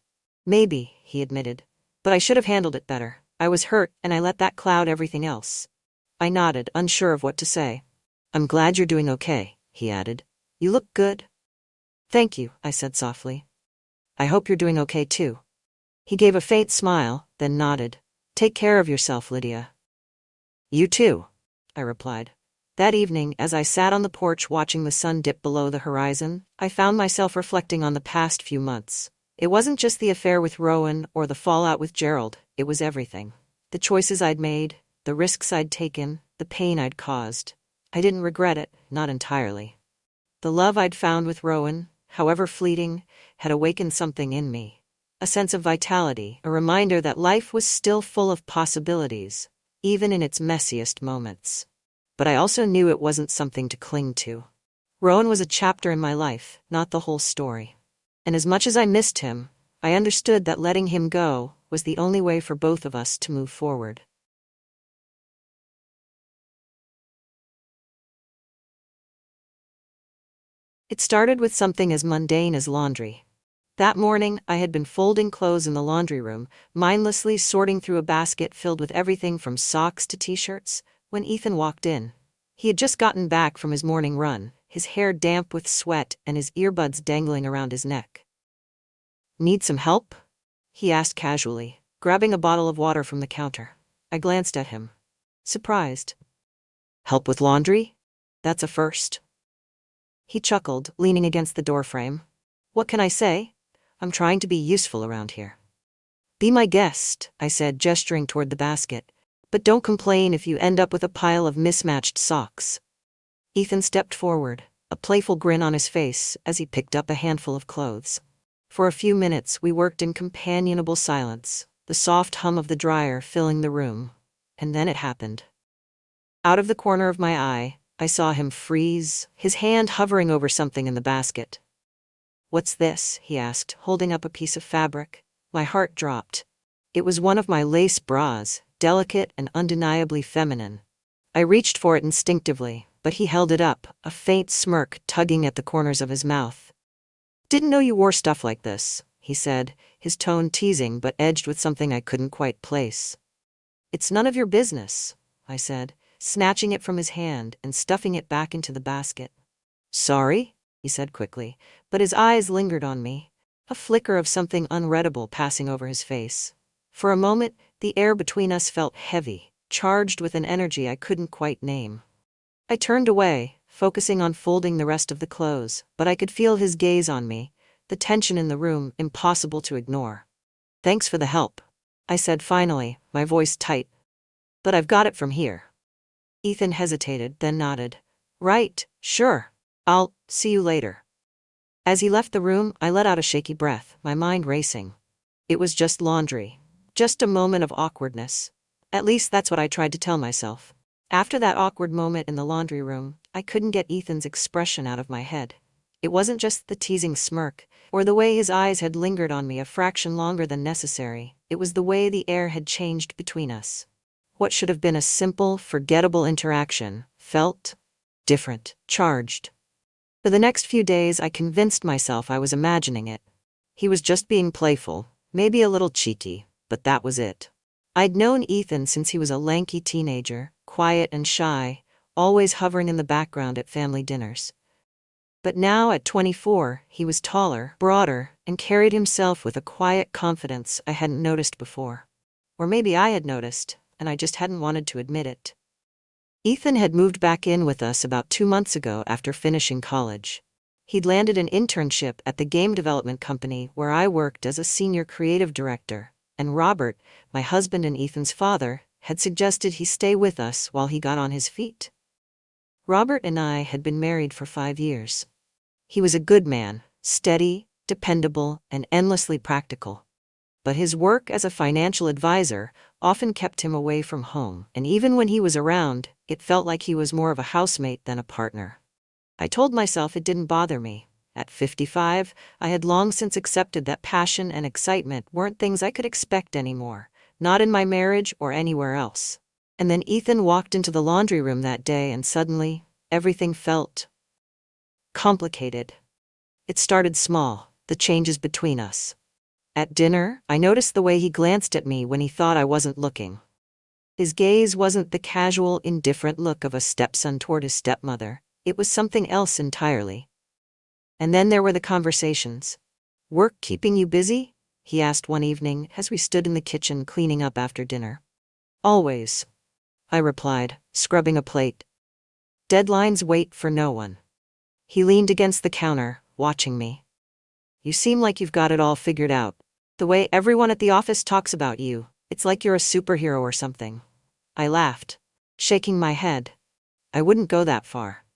Maybe, he admitted, but I should have handled it better. I was hurt, and I let that cloud everything else. I nodded, unsure of what to say. I'm glad you're doing okay, he added. You look good. Thank you, I said softly. I hope you're doing okay too. He gave a faint smile, then nodded. Take care of yourself, Lydia. You too, I replied. That evening, as I sat on the porch watching the sun dip below the horizon, I found myself reflecting on the past few months. It wasn't just the affair with Rowan or the fallout with Gerald, it was everything. The choices I'd made, the risks I'd taken, the pain I'd caused. I didn't regret it, not entirely. The love I'd found with Rowan, however fleeting, had awakened something in me. A sense of vitality, a reminder that life was still full of possibilities, even in its messiest moments. But I also knew it wasn't something to cling to. Rowan was a chapter in my life, not the whole story. And as much as I missed him, I understood that letting him go was the only way for both of us to move forward. It started with something as mundane as laundry. That morning, I had been folding clothes in the laundry room, mindlessly sorting through a basket filled with everything from socks to t-shirts, when Ethan walked in. He had just gotten back from his morning run, his hair damp with sweat and his earbuds dangling around his neck. Need some help? He asked casually, grabbing a bottle of water from the counter. I glanced at him. Surprised. Help with laundry? That's a first. He chuckled, leaning against the doorframe. What can I say? I'm trying to be useful around here. Be my guest, I said, gesturing toward the basket. But don't complain if you end up with a pile of mismatched socks. Ethan stepped forward, a playful grin on his face as he picked up a handful of clothes. For a few minutes we worked in companionable silence, the soft hum of the dryer filling the room. And then it happened. Out of the corner of my eye, I saw him freeze, his hand hovering over something in the basket. What's this? He asked, holding up a piece of fabric. My heart dropped. It was one of my lace bras, delicate and undeniably feminine. I reached for it instinctively, but he held it up, a faint smirk tugging at the corners of his mouth. "Didn't know you wore stuff like this," he said, his tone teasing but edged with something I couldn't quite place. "It's none of your business," I said, snatching it from his hand and stuffing it back into the basket. "Sorry," he said quickly, but his eyes lingered on me, a flicker of something unreadable passing over his face. For a moment, the air between us felt heavy, charged with an energy I couldn't quite name. I turned away, focusing on folding the rest of the clothes, but I could feel his gaze on me, the tension in the room impossible to ignore. "Thanks for the help," I said finally, my voice tight. "But I've got it from here." Ethan hesitated, then nodded. "Right, sure. I'll see you later." As he left the room, I let out a shaky breath, my mind racing. It was just laundry. Just a moment of awkwardness. At least that's what I tried to tell myself. After that awkward moment in the laundry room, I couldn't get Ethan's expression out of my head. It wasn't just the teasing smirk, or the way his eyes had lingered on me a fraction longer than necessary. It was the way the air had changed between us. What should have been a simple, forgettable interaction felt different, charged. For the next few days, I convinced myself I was imagining it. He was just being playful, maybe a little cheeky, but that was it. I'd known Ethan since he was a lanky teenager, quiet and shy, always hovering in the background at family dinners. But now, at 24, he was taller, broader, and carried himself with a quiet confidence I hadn't noticed before. Or maybe I had noticed, and I just hadn't wanted to admit it. Ethan had moved back in with us about 2 months ago after finishing college. He'd landed an internship at the game development company where I worked as a senior creative director, and Robert, my husband and Ethan's father, had suggested he stay with us while he got on his feet. Robert and I had been married for 5 years. He was a good man, steady, dependable, and endlessly practical. But his work as a financial advisor often kept him away from home, and even when he was around, it felt like he was more of a housemate than a partner. I told myself it didn't bother me. At 55, I had long since accepted that passion and excitement weren't things I could expect anymore, not in my marriage or anywhere else. And then Ethan walked into the laundry room that day and suddenly, everything felt complicated. It started small, the changes between us. At dinner, I noticed the way he glanced at me when he thought I wasn't looking. His gaze wasn't the casual, indifferent look of a stepson toward his stepmother. It was something else entirely. And then there were the conversations. "Work keeping you busy?" he asked one evening as we stood in the kitchen cleaning up after dinner. "Always," I replied, scrubbing a plate. "Deadlines wait for no one." He leaned against the counter, watching me. "You seem like you've got it all figured out. The way everyone at the office talks about you, it's like you're a superhero or something." I laughed, shaking my head. "I wouldn't go that far."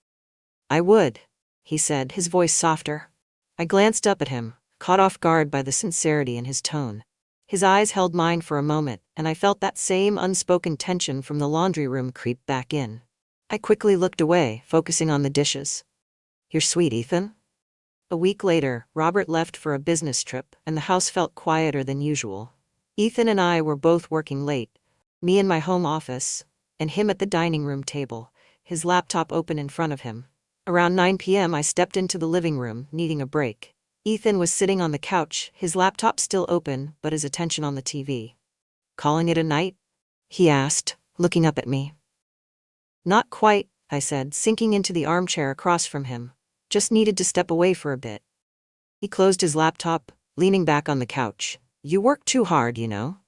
"I would," he said, his voice softer. I glanced up at him, caught off guard by the sincerity in his tone. His eyes held mine for a moment, and I felt that same unspoken tension from the laundry room creep back in. I quickly looked away, focusing on the dishes. "You're sweet, Ethan." A week later, Robert left for a business trip, and the house felt quieter than usual. Ethan and I were both working late, me in my home office, and him at the dining room table, his laptop open in front of him. Around 9 p.m. I stepped into the living room, needing a break. Ethan was sitting on the couch, his laptop still open, but his attention on the TV. "Calling it a night?" he asked, looking up at me. "Not quite," I said, sinking into the armchair across from him. "Just needed to step away for a bit." He closed his laptop, leaning back on the couch. "You work too hard, you know."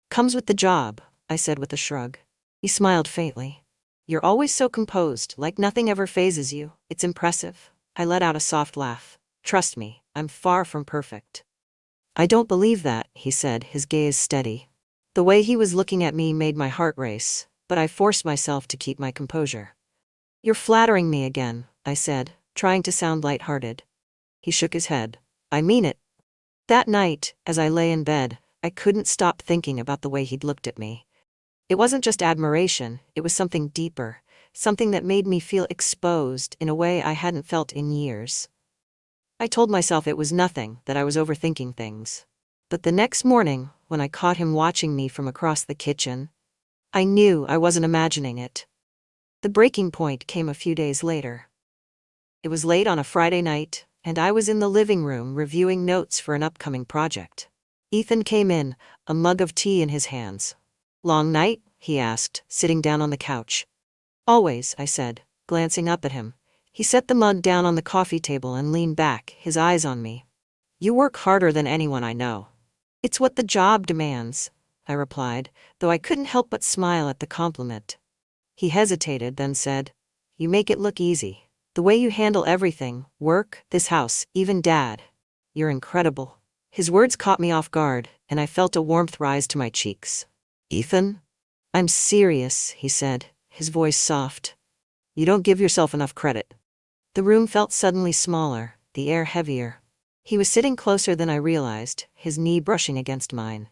"Comes with the job," I said with a shrug. He smiled faintly. "You're always so composed, like nothing ever phases you. It's impressive." I let out a soft laugh. "Trust me, I'm far from perfect." "I don't believe that," he said, his gaze steady. The way he was looking at me made my heart race, but I forced myself to keep my composure. "You're flattering me again," I said, trying to sound lighthearted. He shook his head. "I mean it." That night, as I lay in bed, I couldn't stop thinking about the way he'd looked at me. It wasn't just admiration, it was something deeper, something that made me feel exposed in a way I hadn't felt in years. I told myself it was nothing, that I was overthinking things. But the next morning, when I caught him watching me from across the kitchen, I knew I wasn't imagining it. The breaking point came a few days later. It was late on a Friday night, and I was in the living room reviewing notes for an upcoming project. Ethan came in, a mug of tea in his hands. "Long night?" he asked, sitting down on the couch. "Always," I said, glancing up at him. He set the mug down on the coffee table and leaned back, his eyes on me. "You work harder than anyone I know." "It's what the job demands," I replied, though I couldn't help but smile at the compliment. He hesitated, then said, "You make it look easy. The way you handle everything, work, this house, even Dad. You're incredible." His words caught me off guard, and I felt a warmth rise to my cheeks. "Ethan?" "I'm serious," he said, his voice soft. "You don't give yourself enough credit." The room felt suddenly smaller, the air heavier. He was sitting closer than I realized, his knee brushing against mine.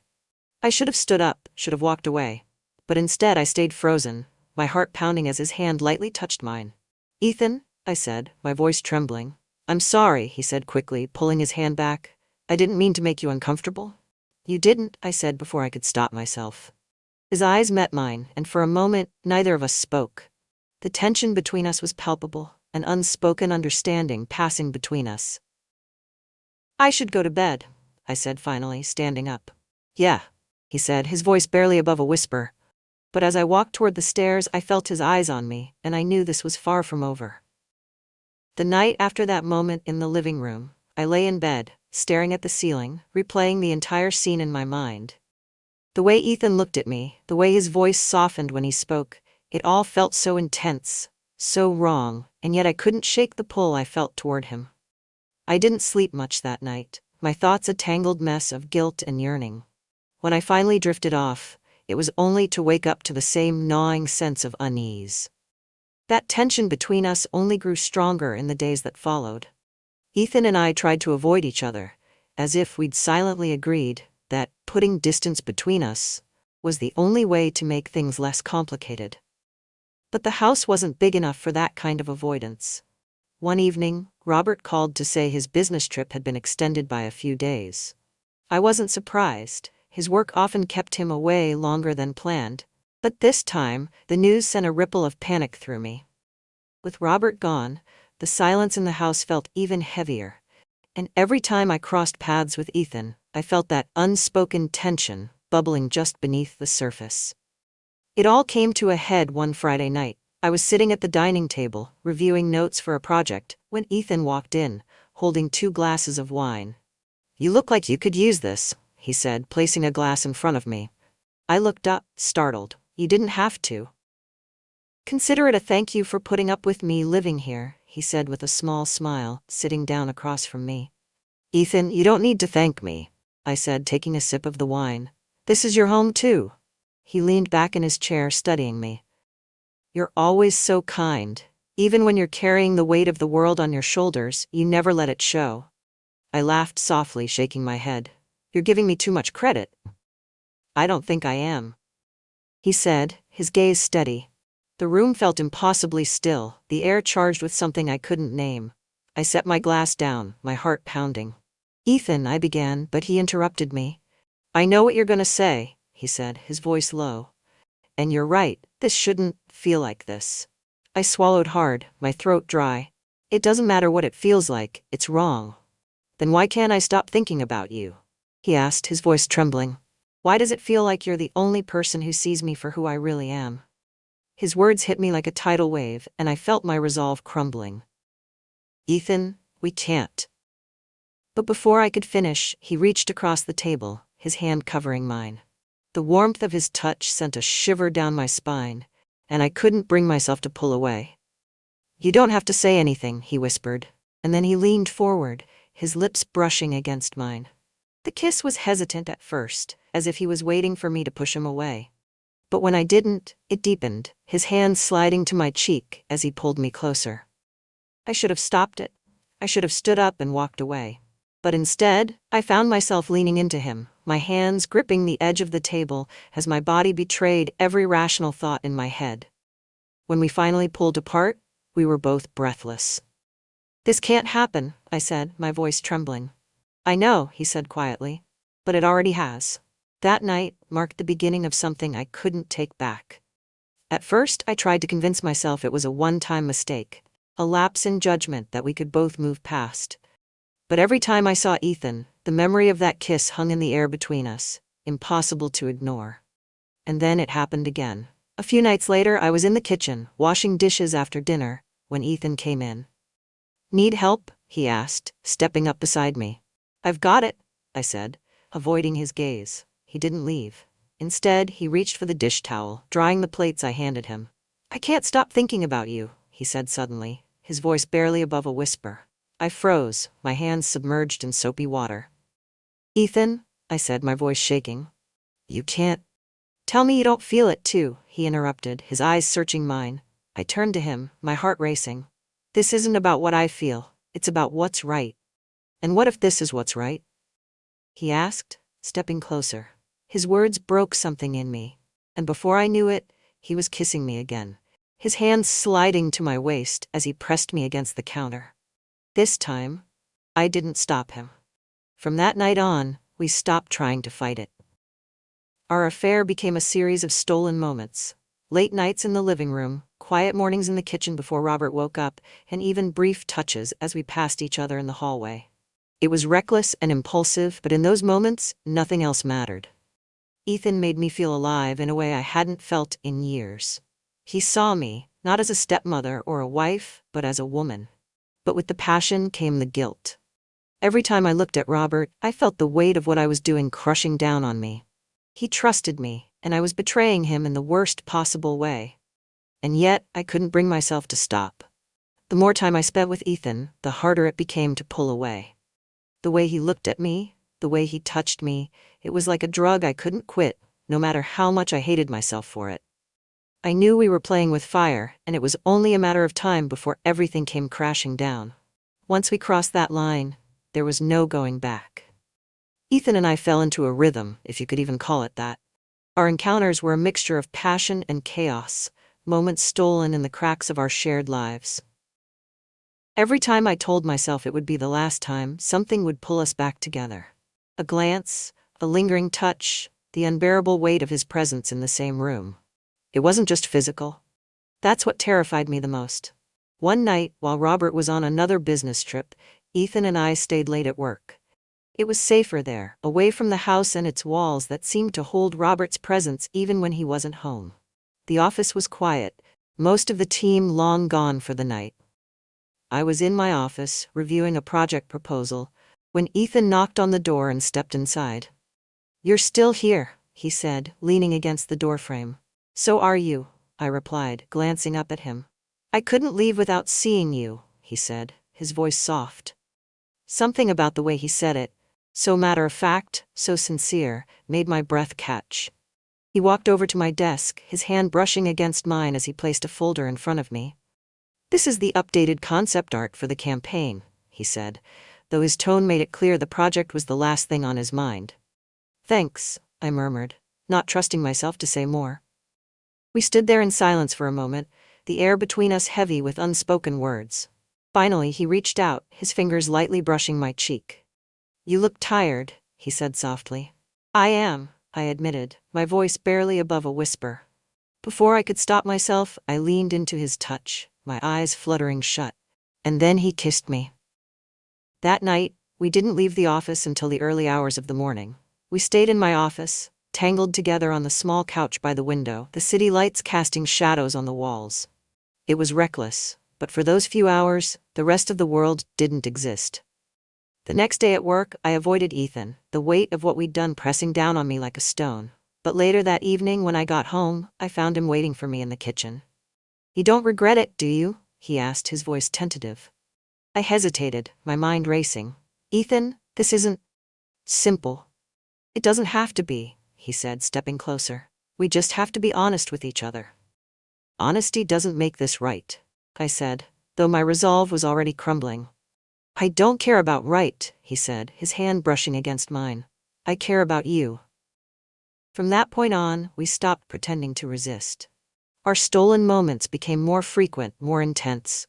I should have stood up, should have walked away. But instead I stayed frozen, my heart pounding as his hand lightly touched mine. "Ethan," I said, my voice trembling. "I'm sorry," he said quickly, pulling his hand back. "I didn't mean to make you uncomfortable." "You didn't," I said before I could stop myself. His eyes met mine, and for a moment, neither of us spoke. The tension between us was palpable, an unspoken understanding passing between us. "I should go to bed," I said finally, standing up. "Yeah," he said, his voice barely above a whisper. But as I walked toward the stairs, I felt his eyes on me, and I knew this was far from over. The night after that moment in the living room, I lay in bed, staring at the ceiling, replaying the entire scene in my mind. The way Ethan looked at me, the way his voice softened when he spoke, it all felt so intense, so wrong, and yet I couldn't shake the pull I felt toward him. I didn't sleep much that night, my thoughts a tangled mess of guilt and yearning. When I finally drifted off, it was only to wake up to the same gnawing sense of unease. That tension between us only grew stronger in the days that followed. Ethan and I tried to avoid each other, as if we'd silently agreed that putting distance between us was the only way to make things less complicated. But the house wasn't big enough for that kind of avoidance. One evening, Robert called to say his business trip had been extended by a few days. I wasn't surprised. His work often kept him away longer than planned. But this time, the news sent a ripple of panic through me. With Robert gone, the silence in the house felt even heavier. And every time I crossed paths with Ethan, I felt that unspoken tension bubbling just beneath the surface. It all came to a head one Friday night. I was sitting at the dining table, reviewing notes for a project, when Ethan walked in, holding 2 glasses of wine. "You look like you could use this," he said, placing a glass in front of me. I looked up, startled. "You didn't have to." "Consider it a thank you for putting up with me living here," he said with a small smile, sitting down across from me. "Ethan, you don't need to thank me," I said, taking a sip of the wine. "This is your home too." He leaned back in his chair, studying me. "You're always so kind. Even when you're carrying the weight of the world on your shoulders, you never let it show." I laughed softly, shaking my head. "You're giving me too much credit." "I don't think I am," he said, his gaze steady. The room felt impossibly still, the air charged with something I couldn't name. I set my glass down, my heart pounding. "Ethan," I began, but he interrupted me. "I know what you're going to say," he said, his voice low. "And you're right, this shouldn't feel like this." I swallowed hard, my throat dry. "It doesn't matter what it feels like, it's wrong." "Then why can't I stop thinking about you?" he asked, his voice trembling. "Why does it feel like you're the only person who sees me for who I really am?" His words hit me like a tidal wave, and I felt my resolve crumbling. "Ethan, we can't." But before I could finish, he reached across the table, his hand covering mine. The warmth of his touch sent a shiver down my spine, and I couldn't bring myself to pull away. "You don't have to say anything," he whispered, and then he leaned forward, his lips brushing against mine. The kiss was hesitant at first, as if he was waiting for me to push him away. But when I didn't, it deepened, his hand sliding to my cheek as he pulled me closer. I should have stopped it. I should have stood up and walked away. But instead, I found myself leaning into him, my hands gripping the edge of the table as my body betrayed every rational thought in my head. When we finally pulled apart, we were both breathless. "This can't happen," I said, my voice trembling. "I know," he said quietly, "but it already has." That night marked the beginning of something I couldn't take back. At first, I tried to convince myself it was a one-time mistake, a lapse in judgment that we could both move past. But every time I saw Ethan, the memory of that kiss hung in the air between us, impossible to ignore. And then it happened again. A few nights later, I was in the kitchen, washing dishes after dinner, when Ethan came in. "Need help?" he asked, stepping up beside me. "I've got it," I said, avoiding his gaze. He didn't leave. Instead, he reached for the dish towel, drying the plates I handed him. "I can't stop thinking about you," he said suddenly, his voice barely above a whisper. I froze, my hands submerged in soapy water. "Ethan," I said, my voice shaking. "You can't." "Tell me you don't feel it too," he interrupted, his eyes searching mine. I turned to him, my heart racing. "This isn't about what I feel, it's about what's right." "And what if this is what's right?" he asked, stepping closer. His words broke something in me, and before I knew it, he was kissing me again, his hands sliding to my waist as he pressed me against the counter. This time, I didn't stop him. From that night on, we stopped trying to fight it. Our affair became a series of stolen moments. Late nights in the living room, quiet mornings in the kitchen before Robert woke up, and even brief touches as we passed each other in the hallway. It was reckless and impulsive, but in those moments, nothing else mattered. Ethan made me feel alive in a way I hadn't felt in years. He saw me, not as a stepmother or a wife, but as a woman. But with the passion came the guilt. Every time I looked at Robert, I felt the weight of what I was doing crushing down on me. He trusted me, and I was betraying him in the worst possible way. And yet, I couldn't bring myself to stop. The more time I spent with Ethan, the harder it became to pull away. The way he looked at me, the way he touched me, it was like a drug I couldn't quit, no matter how much I hated myself for it. I knew we were playing with fire, and it was only a matter of time before everything came crashing down. Once we crossed that line, there was no going back. Ethan and I fell into a rhythm, if you could even call it that. Our encounters were a mixture of passion and chaos, moments stolen in the cracks of our shared lives. Every time I told myself it would be the last time, something would pull us back together. A glance, a lingering touch, the unbearable weight of his presence in the same room. It wasn't just physical. That's what terrified me the most. One night, while Robert was on another business trip, Ethan and I stayed late at work. It was safer there, away from the house and its walls that seemed to hold Robert's presence even when he wasn't home. The office was quiet, most of the team long gone for the night. I was in my office, reviewing a project proposal, when Ethan knocked on the door and stepped inside. "You're still here," he said, leaning against the doorframe. "So are you," I replied, glancing up at him. "I couldn't leave without seeing you," he said, his voice soft. Something about the way he said it, so matter-of-fact, so sincere, made my breath catch. He walked over to my desk, his hand brushing against mine as he placed a folder in front of me. "This is the updated concept art for the campaign," he said, though his tone made it clear the project was the last thing on his mind. "Thanks," I murmured, not trusting myself to say more. We stood there in silence for a moment, the air between us heavy with unspoken words. Finally, he reached out, his fingers lightly brushing my cheek. "You look tired," he said softly. "I am," I admitted, my voice barely above a whisper. Before I could stop myself, I leaned into his touch, my eyes fluttering shut. And then he kissed me. That night, we didn't leave the office until the early hours of the morning. We stayed in my office, tangled together on the small couch by the window, the city lights casting shadows on the walls. It was reckless, but for those few hours, the rest of the world didn't exist. The next day at work, I avoided Ethan, the weight of what we'd done pressing down on me like a stone. But later that evening when I got home, I found him waiting for me in the kitchen. "You don't regret it, do you?" he asked, his voice tentative. I hesitated, my mind racing. "Ethan, this isn't simple." "It doesn't have to be," he said, stepping closer. "We just have to be honest with each other." "Honesty doesn't make this right," I said, though my resolve was already crumbling. "I don't care about right," he said, his hand brushing against mine. "I care about you." From that point on, we stopped pretending to resist. Our stolen moments became more frequent, more intense.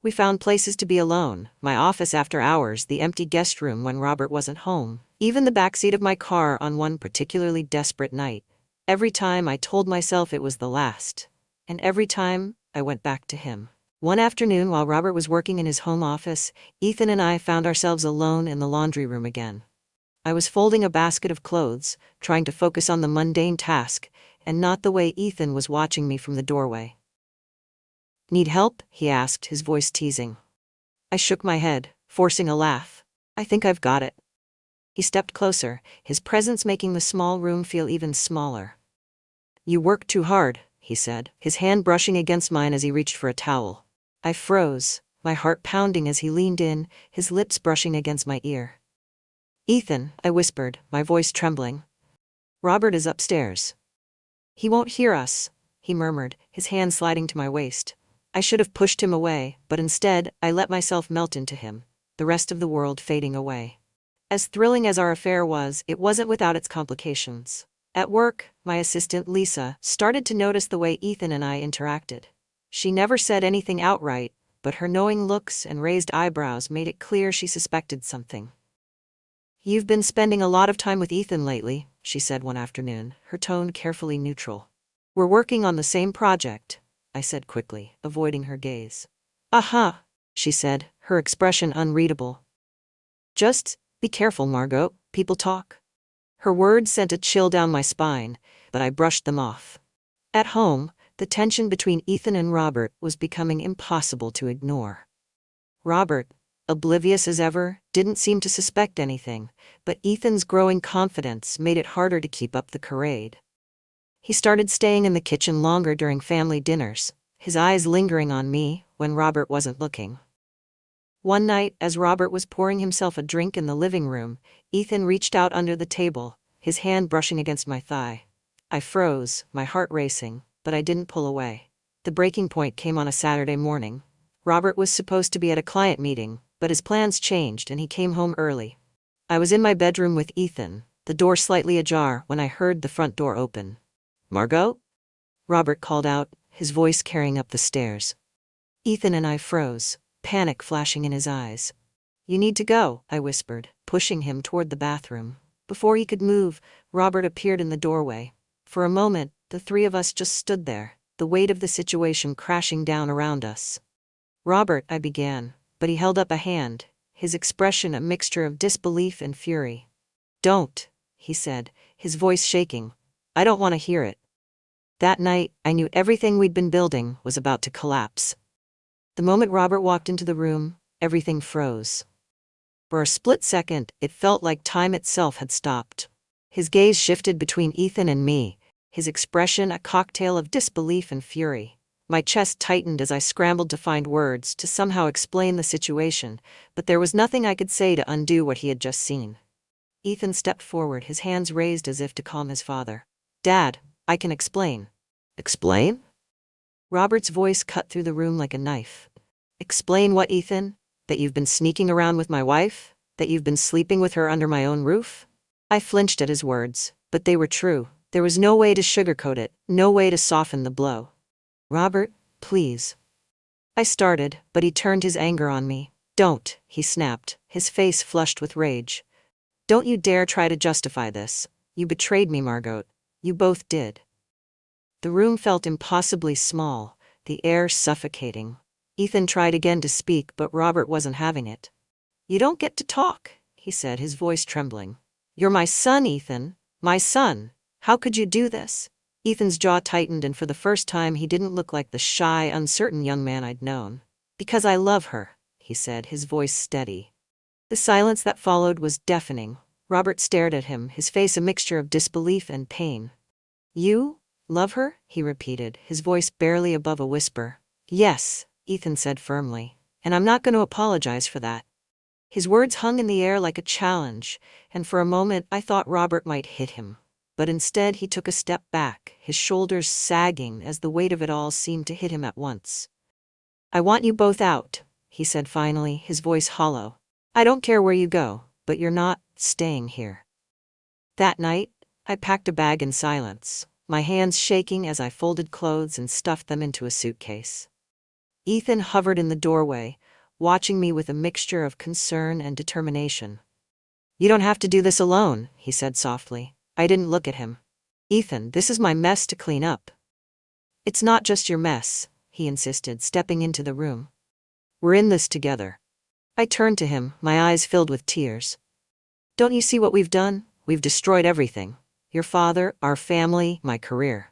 We found places to be alone, my office after hours, the empty guest room when Robert wasn't home, even the backseat of my car on one particularly desperate night. Every time I told myself it was the last. And every time, I went back to him. One afternoon, while Robert was working in his home office, Ethan and I found ourselves alone in the laundry room again. I was folding a basket of clothes, trying to focus on the mundane task, and not the way Ethan was watching me from the doorway. "Need help?" he asked, his voice teasing. I shook my head, forcing a laugh. "I think I've got it." He stepped closer, his presence making the small room feel even smaller. "You work too hard," he said, his hand brushing against mine as he reached for a towel. I froze, my heart pounding as he leaned in, his lips brushing against my ear. "Ethan," I whispered, my voice trembling. "Robert is upstairs." "He won't hear us," he murmured, his hand sliding to my waist. I should have pushed him away, but instead, I let myself melt into him, the rest of the world fading away. As thrilling as our affair was, it wasn't without its complications. At work, my assistant Lisa started to notice the way Ethan and I interacted. She never said anything outright, but her knowing looks and raised eyebrows made it clear she suspected something. "You've been spending a lot of time with Ethan lately," she said one afternoon, her tone carefully neutral. "We're working on the same project," I said quickly, avoiding her gaze. "Uh-huh," she said, her expression unreadable. "Just be careful, Margot, people talk." Her words sent a chill down my spine, but I brushed them off. At home, the tension between Ethan and Robert was becoming impossible to ignore. Robert, oblivious as ever, didn't seem to suspect anything, but Ethan's growing confidence made it harder to keep up the charade. He started staying in the kitchen longer during family dinners, his eyes lingering on me when Robert wasn't looking. One night, as Robert was pouring himself a drink in the living room, Ethan reached out under the table, his hand brushing against my thigh. I froze, my heart racing, but I didn't pull away. The breaking point came on a Saturday morning. Robert was supposed to be at a client meeting, but his plans changed and he came home early. I was in my bedroom with Ethan, the door slightly ajar when I heard the front door open. "Margot?" Robert called out, his voice carrying up the stairs. Ethan and I froze, panic flashing in his eyes. "You need to go," I whispered, pushing him toward the bathroom. Before he could move, Robert appeared in the doorway. For a moment, the three of us just stood there, the weight of the situation crashing down around us. "Robert," I began, but he held up a hand, his expression a mixture of disbelief and fury. "Don't," he said, his voice shaking. "I don't want to hear it." That night, I knew everything we'd been building was about to collapse. The moment Robert walked into the room, everything froze. For a split second, it felt like time itself had stopped. His gaze shifted between Ethan and me, his expression a cocktail of disbelief and fury. My chest tightened as I scrambled to find words to somehow explain the situation, but there was nothing I could say to undo what he had just seen. Ethan stepped forward, his hands raised as if to calm his father. "Dad, I can explain." "Explain?" Robert's voice cut through the room like a knife. "Explain what, Ethan? That you've been sneaking around with my wife? That you've been sleeping with her under my own roof?" I flinched at his words, but they were true. There was no way to sugarcoat it, no way to soften the blow. "Robert, please." I started, but he turned his anger on me. "Don't," he snapped, his face flushed with rage. "Don't you dare try to justify this. You betrayed me, Margot. You both did." The room felt impossibly small, the air suffocating. Ethan tried again to speak, but Robert wasn't having it. "You don't get to talk," he said, his voice trembling. "You're my son, Ethan. My son. How could you do this?" Ethan's jaw tightened, and for the first time he didn't look like the shy, uncertain young man I'd known. "Because I love her," he said, his voice steady. The silence that followed was deafening. Robert stared at him, his face a mixture of disbelief and pain. "You love her?" he repeated, his voice barely above a whisper. "Yes," Ethan said firmly, "and I'm not going to apologize for that." His words hung in the air like a challenge, and for a moment I thought Robert might hit him. But instead he took a step back, his shoulders sagging as the weight of it all seemed to hit him at once. "I want you both out," he said finally, his voice hollow. "I don't care where you go, but you're not staying here." That night, I packed a bag in silence, my hands shaking as I folded clothes and stuffed them into a suitcase. Ethan hovered in the doorway, watching me with a mixture of concern and determination. "You don't have to do this alone," he said softly. I didn't look at him. "Ethan, this is my mess to clean up." It's not just your mess, he insisted, stepping into the room. We're in this together. I turned to him, my eyes filled with tears. Don't you see what we've done? We've destroyed everything. Your father, our family, my career.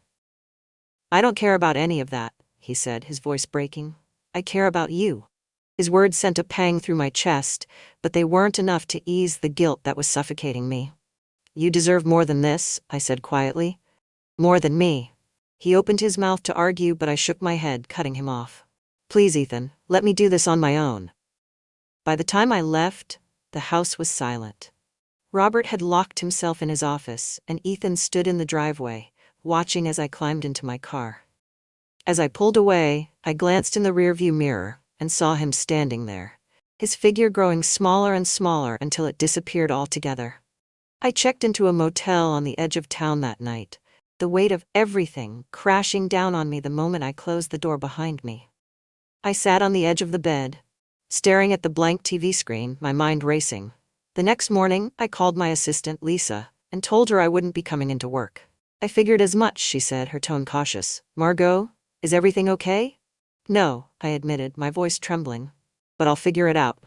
I don't care about any of that, he said, his voice breaking. I care about you. His words sent a pang through my chest, but they weren't enough to ease the guilt that was suffocating me. You deserve more than this, I said quietly. More than me. He opened his mouth to argue, but I shook my head, cutting him off. Please, Ethan, let me do this on my own. By the time I left, the house was silent. Robert had locked himself in his office, and Ethan stood in the driveway, watching as I climbed into my car. As I pulled away, I glanced in the rearview mirror and saw him standing there, his figure growing smaller and smaller until it disappeared altogether. I checked into a motel on the edge of town that night, the weight of everything crashing down on me the moment I closed the door behind me. I sat on the edge of the bed, staring at the blank TV screen, my mind racing. The next morning, I called my assistant, Lisa, and told her I wouldn't be coming into work. I figured as much, she said, her tone cautious. Margot, is everything okay? No, I admitted, my voice trembling. But I'll figure it out.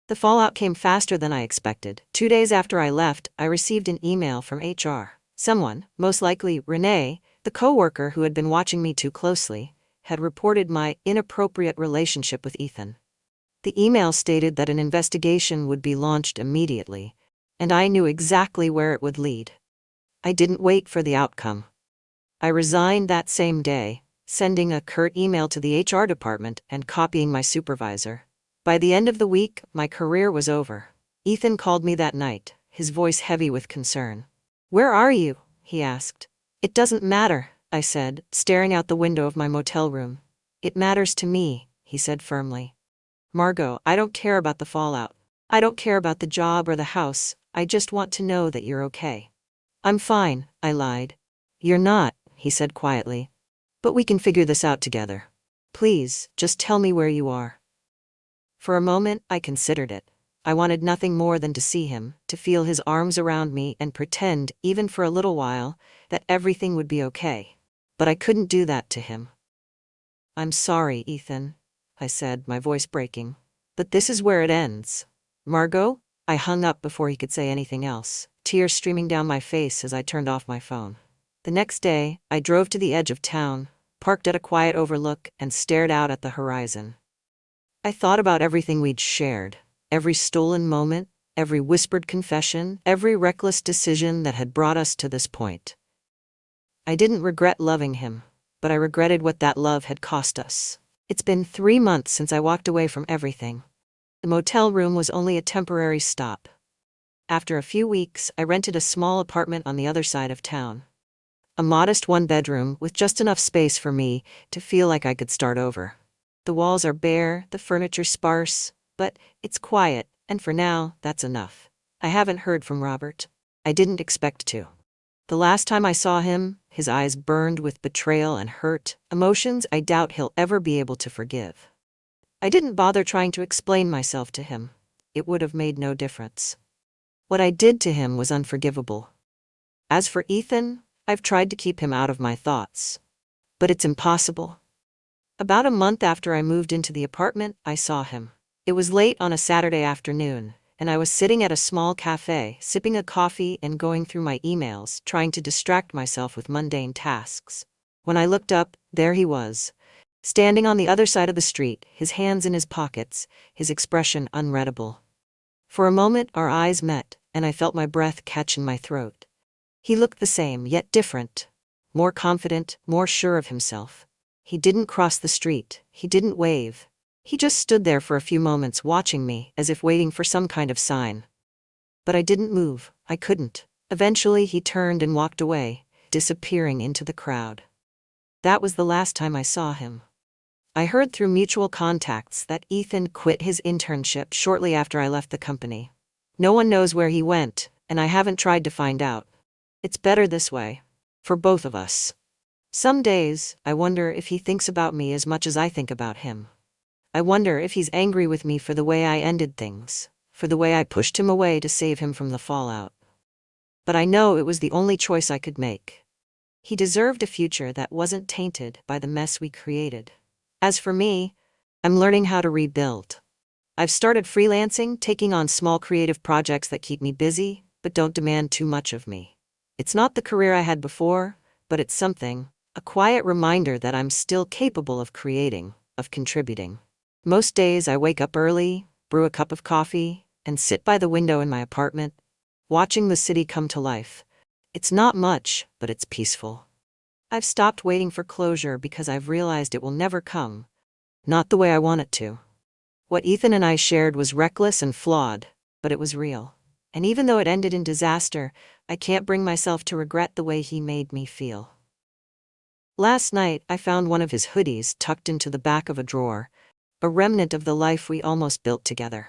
The fallout came faster than I expected. 2 days after I left, I received an email from HR. Someone, most likely Renee, the coworker who had been watching me too closely, had reported my inappropriate relationship with Ethan. The email stated that an investigation would be launched immediately, and I knew exactly where it would lead. I didn't wait for the outcome. I resigned that same day, sending a curt email to the HR department and copying my supervisor. By the end of the week, my career was over. Ethan called me that night, his voice heavy with concern. Where are you? He asked. It doesn't matter, I said, staring out the window of my motel room. It matters to me, he said firmly. Margot, I don't care about the fallout. I don't care about the job or the house. I just want to know that you're okay. I'm fine, I lied. You're not, he said quietly. But we can figure this out together. Please, just tell me where you are. For a moment, I considered it. I wanted nothing more than to see him, to feel his arms around me and pretend, even for a little while, that everything would be okay. But I couldn't do that to him. I'm sorry, Ethan, I said, my voice breaking. But this is where it ends. Margot? I hung up before he could say anything else, tears streaming down my face as I turned off my phone. The next day, I drove to the edge of town, parked at a quiet overlook, and stared out at the horizon. I thought about everything we'd shared, every stolen moment, every whispered confession, every reckless decision that had brought us to this point. I didn't regret loving him, but I regretted what that love had cost us. It's been 3 months since I walked away from everything. The motel room was only a temporary stop. After a few weeks, I rented a small apartment on the other side of town. A modest 1-bedroom with just enough space for me to feel like I could start over. The walls are bare, the furniture sparse, but it's quiet, and for now, that's enough. I haven't heard from Robert. I didn't expect to. The last time I saw him, his eyes burned with betrayal and hurt, emotions I doubt he'll ever be able to forgive. I didn't bother trying to explain myself to him. It would have made no difference. What I did to him was unforgivable. As for Ethan, I've tried to keep him out of my thoughts. But it's impossible. About a month after I moved into the apartment, I saw him. It was late on a Saturday afternoon, and I was sitting at a small cafe, sipping a coffee and going through my emails, trying to distract myself with mundane tasks. When I looked up, there he was, standing on the other side of the street, his hands in his pockets, his expression unreadable. For a moment, our eyes met, and I felt my breath catch in my throat. He looked the same, yet different. More confident, more sure of himself. He didn't cross the street. He didn't wave. He just stood there for a few moments watching me, as if waiting for some kind of sign. But I didn't move. I couldn't. Eventually he turned and walked away, disappearing into the crowd. That was the last time I saw him. I heard through mutual contacts that Ethan quit his internship shortly after I left the company. No one knows where he went, and I haven't tried to find out. It's better this way. For both of us. Some days, I wonder if he thinks about me as much as I think about him. I wonder if he's angry with me for the way I ended things, for the way I pushed him away to save him from the fallout. But I know it was the only choice I could make. He deserved a future that wasn't tainted by the mess we created. As for me, I'm learning how to rebuild. I've started freelancing, taking on small creative projects that keep me busy, but don't demand too much of me. It's not the career I had before, but it's something, a quiet reminder that I'm still capable of creating, of contributing. Most days I wake up early, brew a cup of coffee, and sit by the window in my apartment, watching the city come to life. It's not much, but it's peaceful. I've stopped waiting for closure because I've realized it will never come. Not the way I want it to. What Ethan and I shared was reckless and flawed, but it was real. And even though it ended in disaster, I can't bring myself to regret the way he made me feel. Last night, I found one of his hoodies tucked into the back of a drawer, a remnant of the life we almost built together.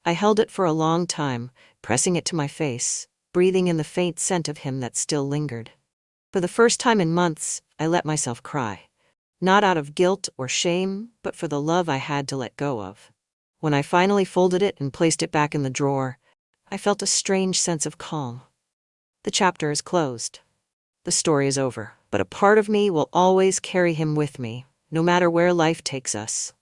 I held it for a long time, pressing it to my face, breathing in the faint scent of him that still lingered. For the first time in months, I let myself cry. Not out of guilt or shame, but for the love I had to let go of. When I finally folded it and placed it back in the drawer, I felt a strange sense of calm. The chapter is closed. The story is over, but a part of me will always carry him with me, no matter where life takes us.